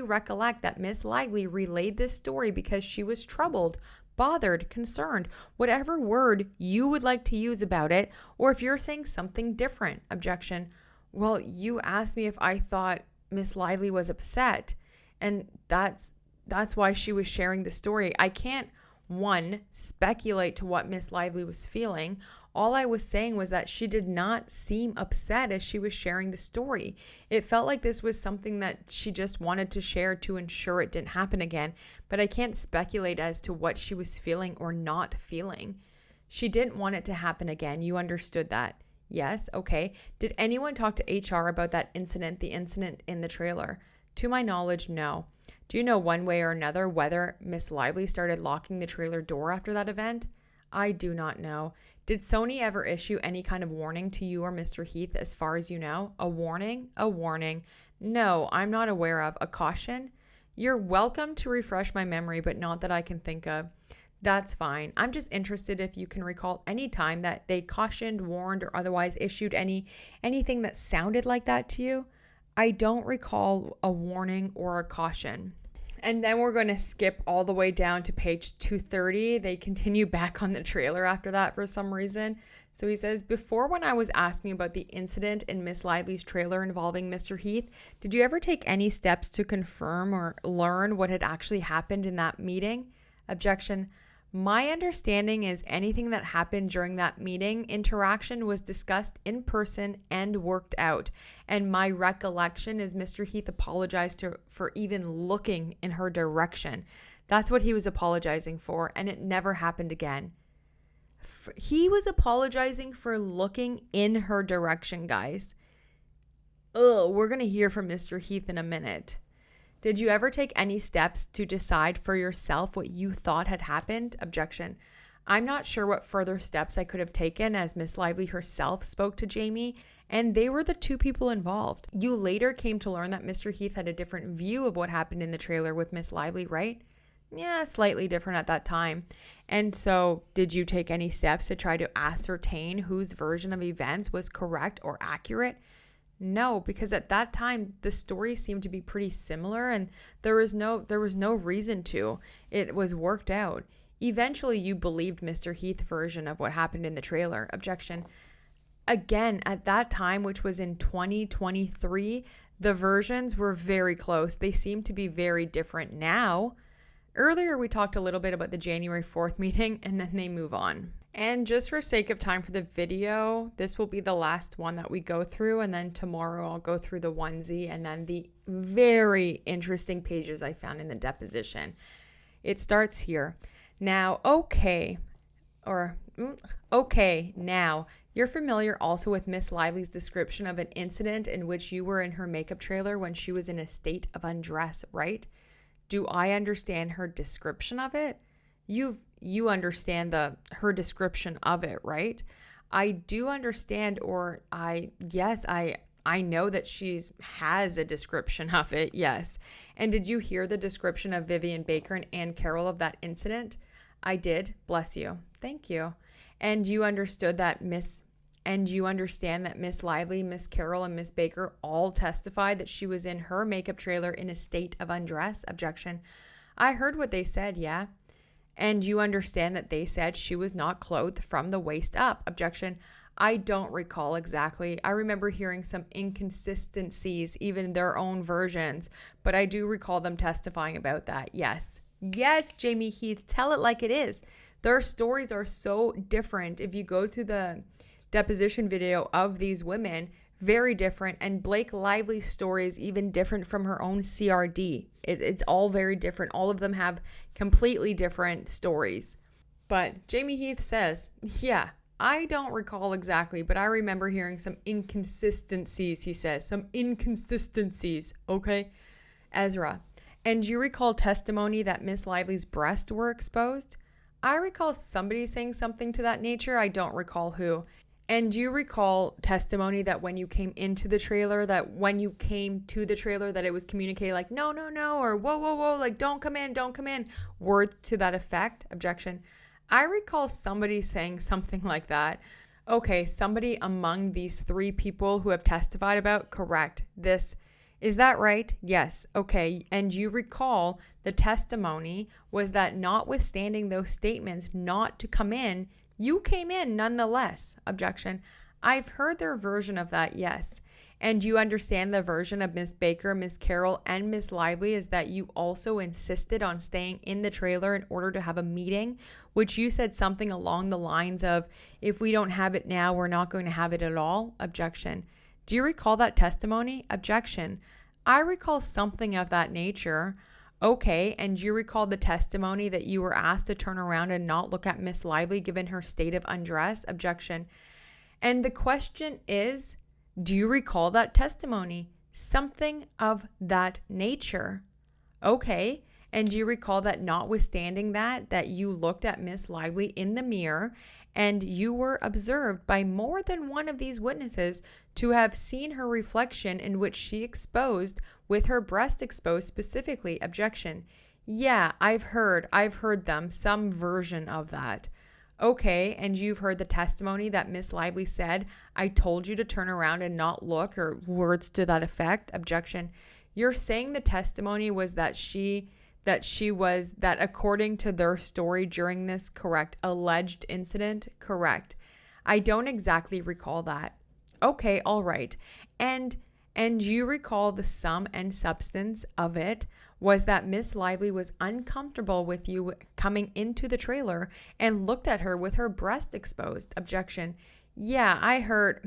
recollect that Miss Lively relayed this story because she was troubled, bothered, concerned, whatever word you would like to use about it, or if you're saying something different. Objection. Well, you asked me if I thought Miss Lively was upset, and that's why she was sharing the story. I can't, speculate to what Miss Lively was feeling. All I was saying was that she did not seem upset as she was sharing the story. It felt like this was something that she just wanted to share to ensure it didn't happen again, but I can't speculate as to what she was feeling or not feeling. She didn't want it to happen again. You understood that? Yes? Okay. Did anyone talk to HR about that incident, the incident in the trailer? To my knowledge, no. Do you know one way or another whether Miss Lively started locking the trailer door after that event? I do not know. Did Sony ever issue any kind of warning to you or Mr. Heath as far as you know? A warning? A warning. No, I'm not aware of. A caution? You're welcome to refresh my memory, but not that I can think of. That's fine. I'm just interested if you can recall any time that they cautioned, warned, or otherwise issued anything that sounded like that to you. I don't recall a warning or a caution. And then we're going to skip all the way down to page 230. They continue back on the trailer after that for some reason. So he says, before when I was asking about the incident in Miss Lively's trailer involving Mr. Heath, did you ever take any steps to confirm or learn what had actually happened in that meeting? Objection. My understanding is anything that happened during that meeting interaction was discussed in person and worked out. And my recollection is Mr. Heath apologized for even looking in her direction. That's what he was apologizing for, and it never happened again. He was apologizing for looking in her direction, guys. We're going to hear from Mr. Heath in a minute. Did you ever take any steps to decide for yourself what you thought had happened? Objection. I'm not sure what further steps I could have taken, as Miss Lively herself spoke to Jamie, and they were the two people involved. You later came to learn that Mr. Heath had a different view of what happened in the trailer with Miss Lively, right? Yeah, slightly different at that time. And so, did you take any steps to try to ascertain whose version of events was correct or accurate? No, because at that time the story seemed to be pretty similar, and there was no reason to. It was worked out. Eventually you believed Mr. Heath's version of what happened in the trailer. Objection. Again, at that time, which was in 2023, the versions were very close. They seem to be very different now. Earlier we talked a little bit about the January 4th meeting, and then they move on. And just for sake of time for the video, this will be the last one that we go through, and then tomorrow I'll go through the onesie and then the very interesting pages I found in the deposition. It starts here. Now, now, you're familiar also with Miss Lively's description of an incident in which you were in her makeup trailer when she was in a state of undress, right? Do I understand her description of it? You understand her description of it, right? I do understand, I know that has a description of it, yes. And did you hear the description of Vivian Baker and Ann Carroll of that incident? I did. Bless you. Thank you. And you understand that Miss Lively, Miss Carroll, and Miss Baker all testified that she was in her makeup trailer in a state of undress? Objection. I heard what they said, yeah. And you understand that they said she was not clothed from the waist up? Objection. I don't recall exactly. I remember hearing some inconsistencies, even their own versions, but I do recall them testifying about that. Yes. Yes, Jamie Heath, tell it like it is. Their stories are so different. If you go to the deposition video of these women, very different. And Blake Lively's story is even different from her own CRD. It's all very different. All of them have completely different stories. But Jamie Heath says, yeah, I don't recall exactly, but I remember hearing some inconsistencies, he says. Some inconsistencies, okay? Ezra, and you recall testimony that Miss Lively's breasts were exposed? I recall somebody saying something to that nature. I don't recall who. And you recall testimony that when you came into the trailer, that it was communicated like, no, or whoa, like, don't come in, words to that effect? Objection. I recall somebody saying something like that. Okay, somebody among these three people who have testified about, correct. Is that right? Yes. Okay. And you recall the testimony was that notwithstanding those statements not to come in, you came in nonetheless. Objection. I've heard their version of that, yes. And you understand the version of Miss Baker, Miss Carroll, and Miss Lively is that you also insisted on staying in the trailer in order to have a meeting, which you said something along the lines of, if we don't have it now, we're not going to have it at all? Objection. Do you recall that testimony? Objection. I recall something of that nature. Okay, and you recall the testimony that you were asked to turn around and not look at Miss Lively given her state of undress? Objection. And the question is, do you recall that testimony? Something of that nature. Okay, And you recall that notwithstanding that you looked at Miss Lively in the mirror and you were observed by more than one of these witnesses to have seen her reflection in which she exposed with her breast exposed specifically. Objection. Yeah, I've heard them, some version of that. Okay, and you've heard the testimony that Miss Lively said, I told you to turn around and not look, or words to that effect. Objection. You're saying the testimony was that according to their story during this, correct, alleged incident, correct. I don't exactly recall that. Okay, all right. And you recall the sum and substance of it was that Miss Lively was uncomfortable with you coming into the trailer and looked at her with her breast exposed. Objection. Yeah, I heard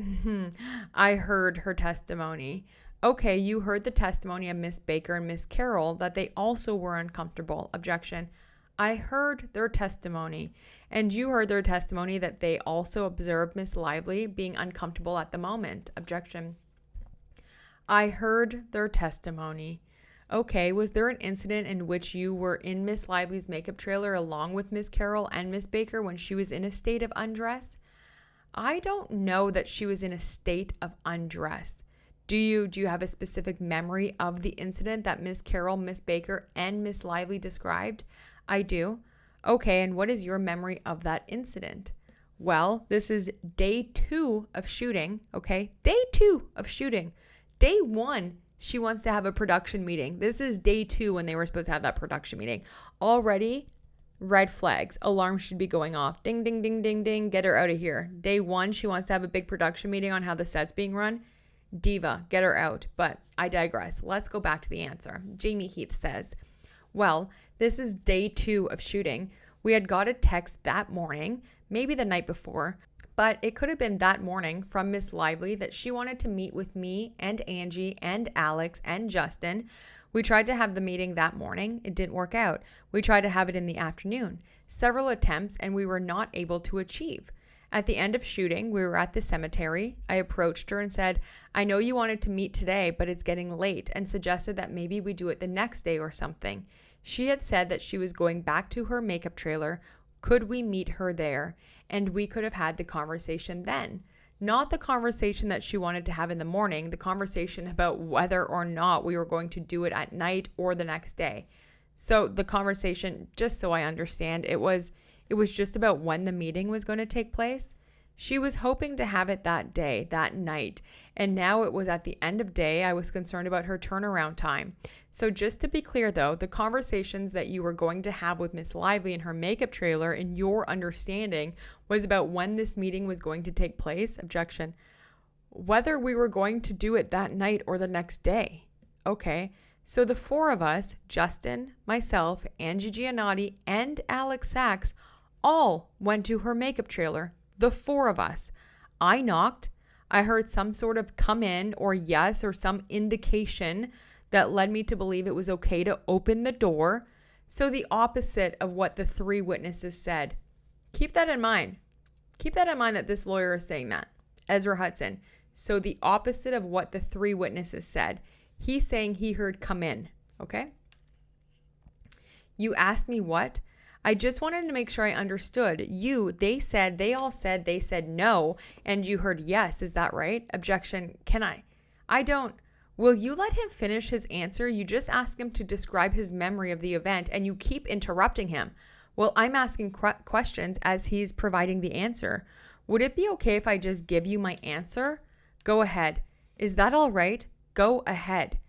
her testimony. Okay, you heard the testimony of Miss Baker and Miss Carroll that they also were uncomfortable. Objection. I heard their testimony. And you heard their testimony that they also observed Miss Lively being uncomfortable at the moment. Objection. I heard their testimony. Okay, was there an incident in which you were in Miss Lively's makeup trailer along with Miss Carroll and Miss Baker when she was in a state of undress? I don't know that she was in a state of undress. Do you have a specific memory of the incident that Miss Carroll, Miss Baker, and Miss Lively described? I do. Okay, and what is your memory of that incident? Well, this is day 2 of shooting, okay? Day 2 of shooting. Day 1, she wants to have a production meeting. This is day 2 when they were supposed to have that production meeting. Already, red flags. Alarms should be going off. Ding, ding, ding, ding, ding. Get her out of here. Day 1, she wants to have a big production meeting on how the set's being run. Diva, get her out. But I digress. Let's go back to the answer. Jamie Heath says, well, this is day 2 of shooting. We had got a text that morning, maybe the night before, but it could have been that morning from Miss Lively that she wanted to meet with me and Angie and Alex and Justin. We tried to have the meeting that morning. It didn't work out. We tried to have it in the afternoon. Several attempts, and we were not able to achieve. At the end of shooting, we were at the cemetery. I approached her and said, I know you wanted to meet today, but it's getting late, and suggested that maybe we do it the next day or something. She had said that she was going back to her makeup trailer. Could we meet her there? And we could have had the conversation then. Not the conversation that she wanted to have in the morning, the conversation about whether or not we were going to do it at night or the next day. So the conversation, just so I understand, it was just about when the meeting was going to take place. She was hoping to have it that day, that night, and now it was at the end of day. I was concerned about her turnaround time. So just to be clear though, the conversations that you were going to have with Miss Lively in her makeup trailer, in your understanding, was about when this meeting was going to take place. Objection. Whether we were going to do it that night or the next day. Okay. So the 4 of us, Justin, myself, Angie Giannotti, and Alex Sachs, all went to her makeup trailer. The 4 of us. I knocked. I heard some sort of come in or yes or some indication that led me to believe it was okay to open the door. So the opposite of what the 3 witnesses said. Keep that in mind. Keep that in mind that this lawyer is saying that. Ezra Hudson. So the opposite of what the 3 witnesses said. He's saying he heard come in. Okay? You asked me what? I just wanted to make sure I understood. They said no, and you heard yes. Is that right? Objection. I don't. Will you let him finish his answer? You just asked him to describe his memory of the event, and you keep interrupting him. Well, I'm asking questions as he's providing the answer. Would it be okay if I just give you my answer? Go ahead. Is that all right? Go ahead.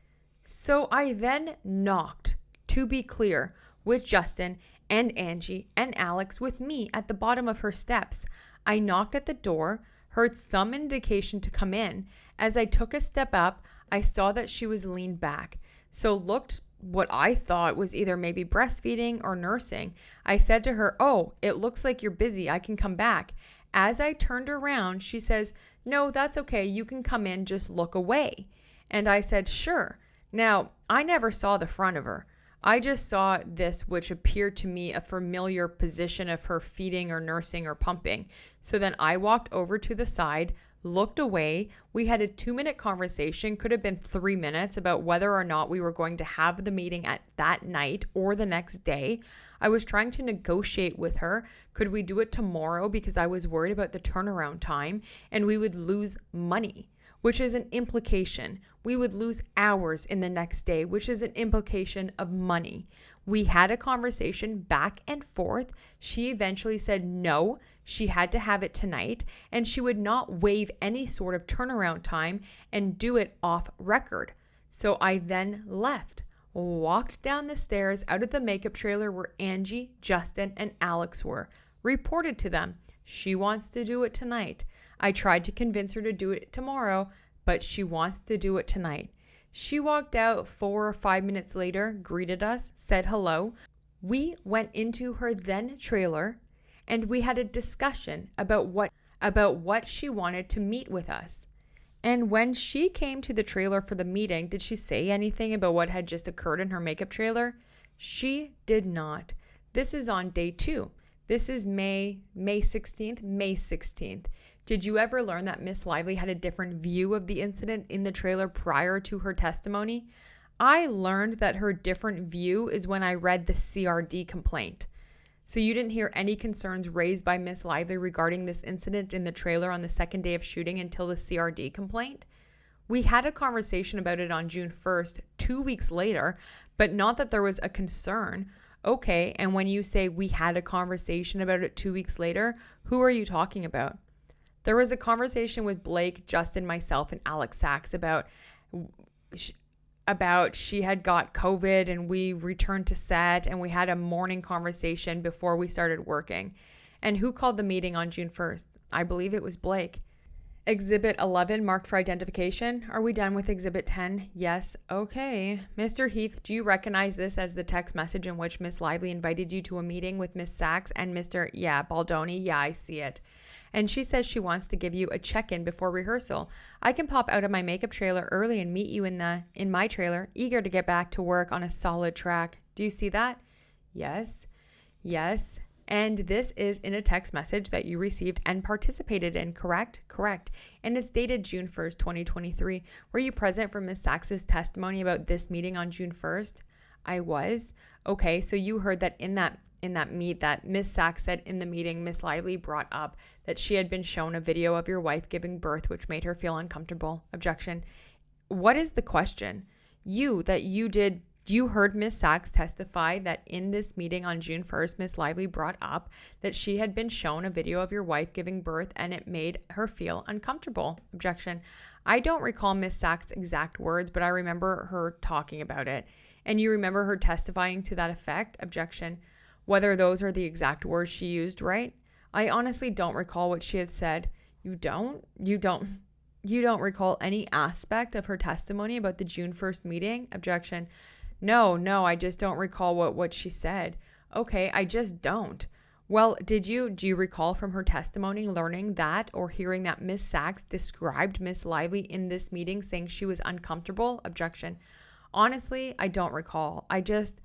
So I then knocked, to be clear, with Justin and Angie and Alex with me at the bottom of her steps. I knocked at the door, heard some indication to come in. As I took a step up, I saw that she was leaned back. So looked what I thought was either maybe breastfeeding or nursing. I said to her, "Oh, it looks like you're busy. I can come back." As I turned around, she says, "No, that's okay. You can come in. Just look away." And I said, "Sure." Now, I never saw the front of her. I just saw this, which appeared to me a familiar position of her feeding or nursing or pumping. So then I walked over to the side, looked away. We had a 2-minute conversation, could have been 3 minutes, about whether or not we were going to have the meeting at that night or the next day. I was trying to negotiate with her. Could we do it tomorrow? Because I was worried about the turnaround time and we would lose money, which is an implication. We would lose hours in the next day, which is an implication of money. We had a conversation back and forth. She eventually said no, she had to have it tonight, and she would not waive any sort of turnaround time and do it off record. So I then left, walked down the stairs out of the makeup trailer where Angie, Justin, and Alex were, reported to them. She wants to do it tonight. I tried to convince her to do it tomorrow, but she wants to do it tonight. She walked out 4 or 5 minutes later, greeted us, said hello. We went into her then trailer and we had a discussion about what she wanted to meet with us. And when she came to the trailer for the meeting, did she say anything about what had just occurred in her makeup trailer? She did not. This is on day 2. This is May 16th. Did you ever learn that Miss Lively had a different view of the incident in the trailer prior to her testimony? I learned that her different view is when I read the CRD complaint. So you didn't hear any concerns raised by Miss Lively regarding this incident in the trailer on the second day of shooting until the CRD complaint? We had a conversation about it on June 1st, 2 weeks later, but not that there was a concern. Okay, and when you say we had a conversation about it 2 weeks later, who are you talking about? There was a conversation with Blake, Justin, myself, and Alex Sachs about she had got COVID and we returned to set and we had a morning conversation before we started working. And who called the meeting on June 1st? I believe it was Blake. Exhibit 11 marked for identification. Are we done with Exhibit 10? Yes. Okay. Mr. Heath, do you recognize this as the text message in which Miss Lively invited you to a meeting with Miss Sachs and Mr. Baldoni? Yeah, I see it. And she says she wants to give you a check-in before rehearsal. I can pop out of my makeup trailer early and meet you in my trailer, eager to get back to work on a solid track. Do you see that? Yes. Yes. And this is in a text message that you received and participated in, correct? Correct. And it's dated June 1st, 2023. Were you present for Miss Sachs's testimony about this meeting on June 1st? I was. Okay, so you heard that in that meet that Miss Sachs said in the meeting, Miss Lively brought up that she had been shown a video of your wife giving birth, which made her feel uncomfortable. Objection. What is the question? You heard Miss Sachs testify that in this meeting on June 1st, Miss Lively brought up that she had been shown a video of your wife giving birth and it made her feel uncomfortable. Objection. I don't recall Miss Sachs' exact words, but I remember her talking about it. And you remember her testifying to that effect? Objection. Whether those are the exact words she used, right? I honestly don't recall what she had said. You don't recall any aspect of her testimony about the June 1st meeting? Objection. No, I just don't recall what she said. Okay, I just don't. Well, do you recall from her testimony learning that or hearing that Miss Sachs described Miss Lively in this meeting saying she was uncomfortable? Objection. Honestly, I don't recall. I just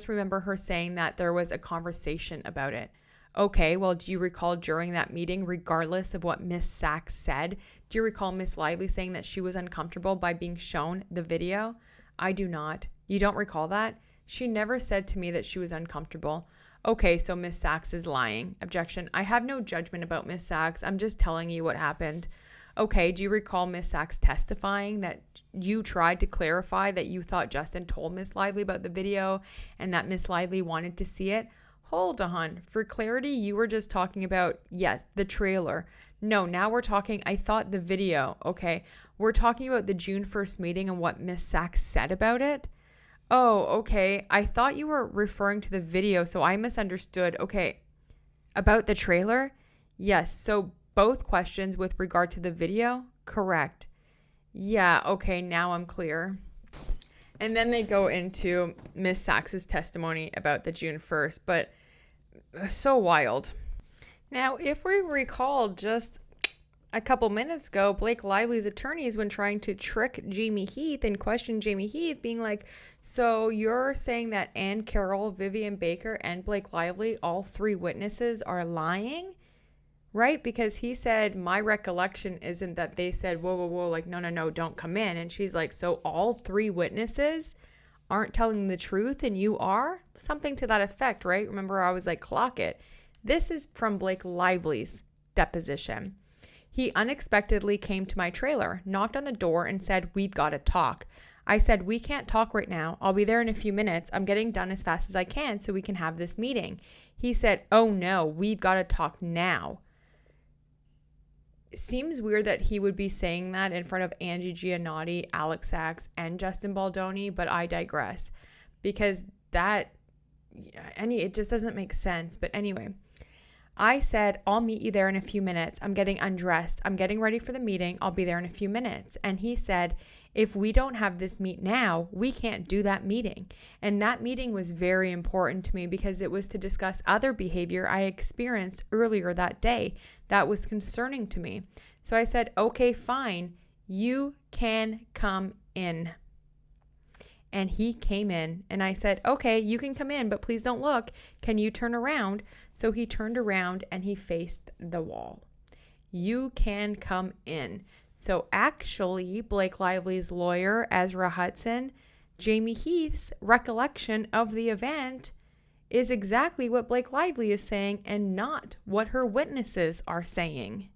remember her saying that there was a conversation about it. Okay, well, do you recall during that meeting, regardless of what Miss Sachs said, do you recall Miss Lively saying that she was uncomfortable by being shown the video? I do not. You don't recall that? She never said to me that she was uncomfortable. Okay, so Miss Sachs is lying. Objection. I have no judgment about Miss Sachs. I'm just telling you what happened. Okay, do you recall Miss Sachs testifying that you tried to clarify that you thought Justin told Miss Lively about the video and that Miss Lively wanted to see it? Hold on. For clarity, you were just talking about, yes, the trailer. No, now we're talking, I thought the video. Okay, we're talking about the June 1st meeting and what Miss Sachs said about it. Oh, okay. I thought you were referring to the video, so I misunderstood. Okay, about the trailer? Yes, so both questions with regard to the video? Correct. Yeah, okay, now I'm clear. And then they go into Miss Sachs's testimony about the June 1st, but so wild. Now, if we recall just a couple minutes ago, Blake Lively's attorney has been trying to trick Jamie Heath and question Jamie Heath, being like, so you're saying that Ann Carroll, Vivian Baker, and Blake Lively, all three witnesses, are lying? right? Because he said, my recollection isn't that they said, whoa, whoa, whoa, like, no, don't come in. And she's like, so all 3 witnesses aren't telling the truth and you are? Something to that effect, right? Remember, I was like, clock it. This is from Blake Lively's deposition. He unexpectedly came to my trailer, knocked on the door, and said, we've got to talk. I said, we can't talk right now. I'll be there in a few minutes. I'm getting done as fast as I can so we can have this meeting. He said, oh no, we've got to talk now. It seems weird that he would be saying that in front of Angie Giannotti, Alex Sachs, and Justin Baldoni, but I digress because it just doesn't make sense. But anyway, I said, I'll meet you there in a few minutes. I'm getting undressed. I'm getting ready for the meeting. I'll be there in a few minutes. And he said, if we don't have this meet now, we can't do that meeting. And that meeting was very important to me because it was to discuss other behavior I experienced earlier that day that was concerning to me. So I said, okay, fine. You can come in. And he came in and I said, okay, you can come in, but please don't look. Can you turn around? So he turned around and he faced the wall. You can come in. So actually, Blake Lively's lawyer, Ezra Hudson, Jamie Heath's recollection of the event is exactly what Blake Lively is saying and not what her witnesses are saying.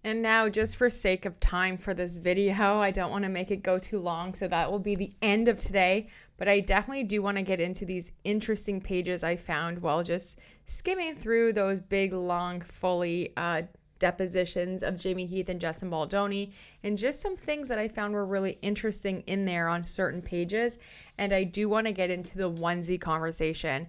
And now, just for sake of time for this video, I don't want to make it go too long, so that will be the end of today. But I definitely do want to get into these interesting pages I found while just skimming through those big, long, fully depositions of Jamie Heath and Justin Baldoni, and just some things that I found were really interesting in there on certain pages. And I do want to get into the onesie conversation.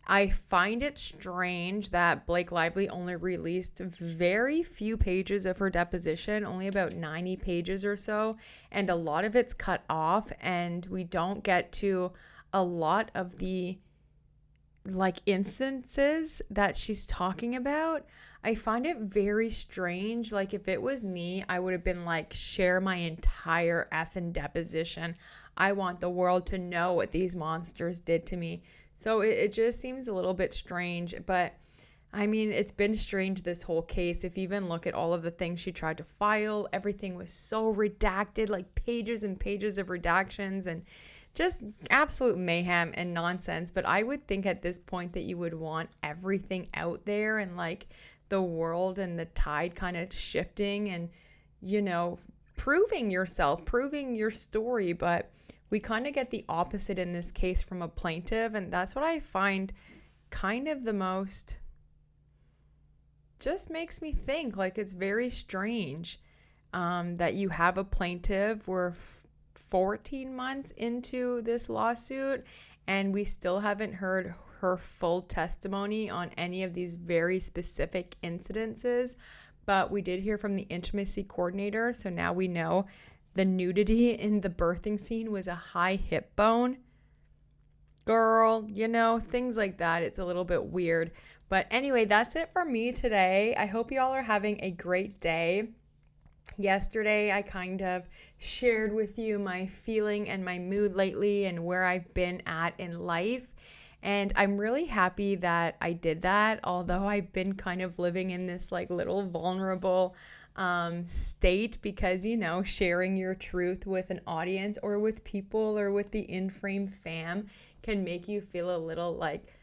I find it strange that Blake Lively only released very few pages of her deposition, only about 90 pages or so, and a lot of it's cut off, and we don't get to a lot of the instances that she's talking about. I find it very strange. Like, if it was me, I would have been like, share my entire effing deposition. I want the world to know what these monsters did to me. So it just seems a little bit strange, but I mean, it's been strange this whole case. If you even look at all of the things she tried to file, everything was so redacted, like pages and pages of redactions and just absolute mayhem and nonsense. But I would think at this point that you would want everything out there and like the world and the tide kind of shifting and, you know, proving yourself, proving your story. But we kind of get the opposite in this case from a plaintiff, and that's what I find kind of the most, just makes me think, like, it's very strange that you have a plaintiff. We're 14 months into this lawsuit and we still haven't heard her full testimony on any of these very specific incidences, but we did hear from the intimacy coordinator, so now we know the nudity in the birthing scene was a high hip bone. Girl, you know, things like that. It's a little bit weird. But anyway, that's it for me today. I hope you all are having a great day. Yesterday, I kind of shared with you my feeling and my mood lately and where I've been at in life. And I'm really happy that I did that, although I've been kind of living in this like little vulnerable state because, you know, sharing your truth with an audience or with people or with the In-Frame fam can make you feel a little like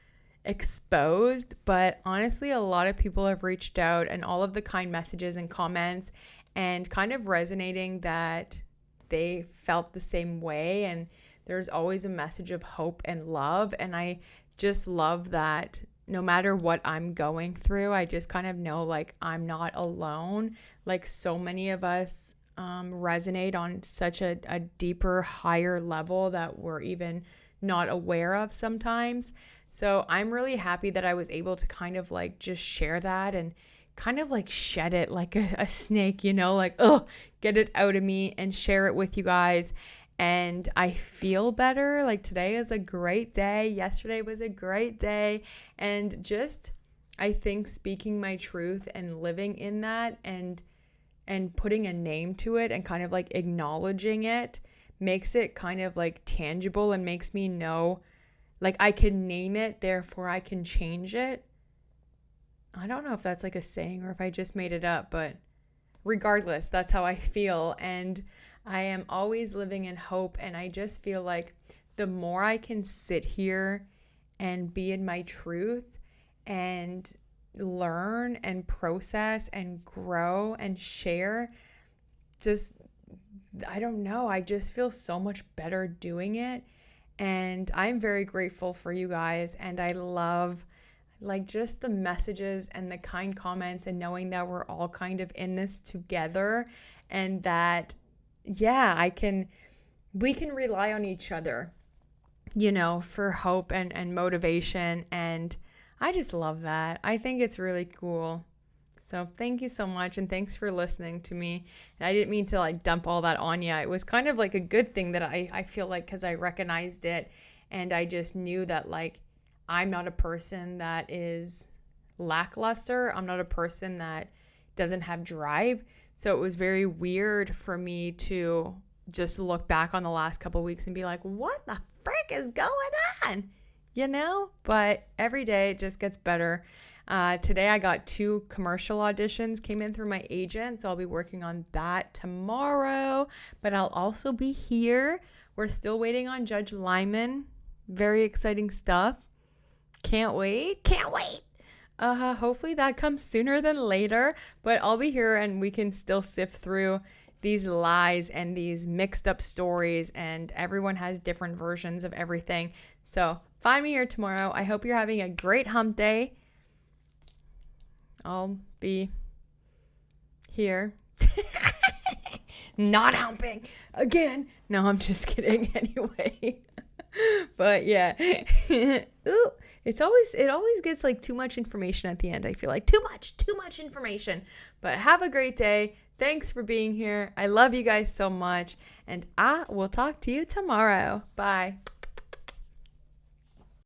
exposed. But honestly, a lot of people have reached out, and all of the kind messages and comments and kind of resonating that they felt the same way, and there's always a message of hope and love. And I just love that no matter what I'm going through, I just kind of know like I'm not alone. Like so many of us resonate on such a deeper, higher level that we're even not aware of sometimes. So I'm really happy that I was able to kind of like just share that and kind of like shed it like a snake, you know, like, get it out of me and share it with you guys. And I feel better. Like today is a great day. Yesterday was a great day. And just, I think speaking my truth and living in that and putting a name to it and kind of like acknowledging it makes it kind of like tangible and makes me know like I can name it, therefore I can change it. I don't know if that's like a saying or if I just made it up, but regardless, that's how I feel. And I am always living in hope. And I just feel like the more I can sit here and be in my truth and learn and process and grow and share, just, I don't know, I just feel so much better doing it. And I'm very grateful for you guys, and I love like just the messages and the kind comments and knowing that we're all kind of in this together, and that we can rely on each other, for hope and motivation. And I just love that. I think it's really cool. So thank you so much, and thanks for listening to me. And I didn't mean to like dump all that on you. It was kind of like a good thing that I feel like, because I recognized it, and I just knew that like I'm not a person that is lackluster. I'm not a person that doesn't have drive. So it was very weird for me to just look back on the last couple of weeks and be like, what the frick is going on? But every day it just gets better. Today I got 2 commercial auditions came in through my agent, so I'll be working on that tomorrow, but I'll also be here. We're still waiting on Judge Lyman. Very exciting stuff. Can't wait. Hopefully that comes sooner than later, but I'll be here and we can still sift through these lies and these mixed up stories, and everyone has different versions of everything. So find me here tomorrow. I hope you're having a great hump day. I'll be here. Not humping again. No, I'm just kidding anyway. But yeah. Ooh, it always gets like too much information at the end. I feel like too much information. But have a great day. Thanks for being here. I love you guys so much, and I will talk to you tomorrow. Bye.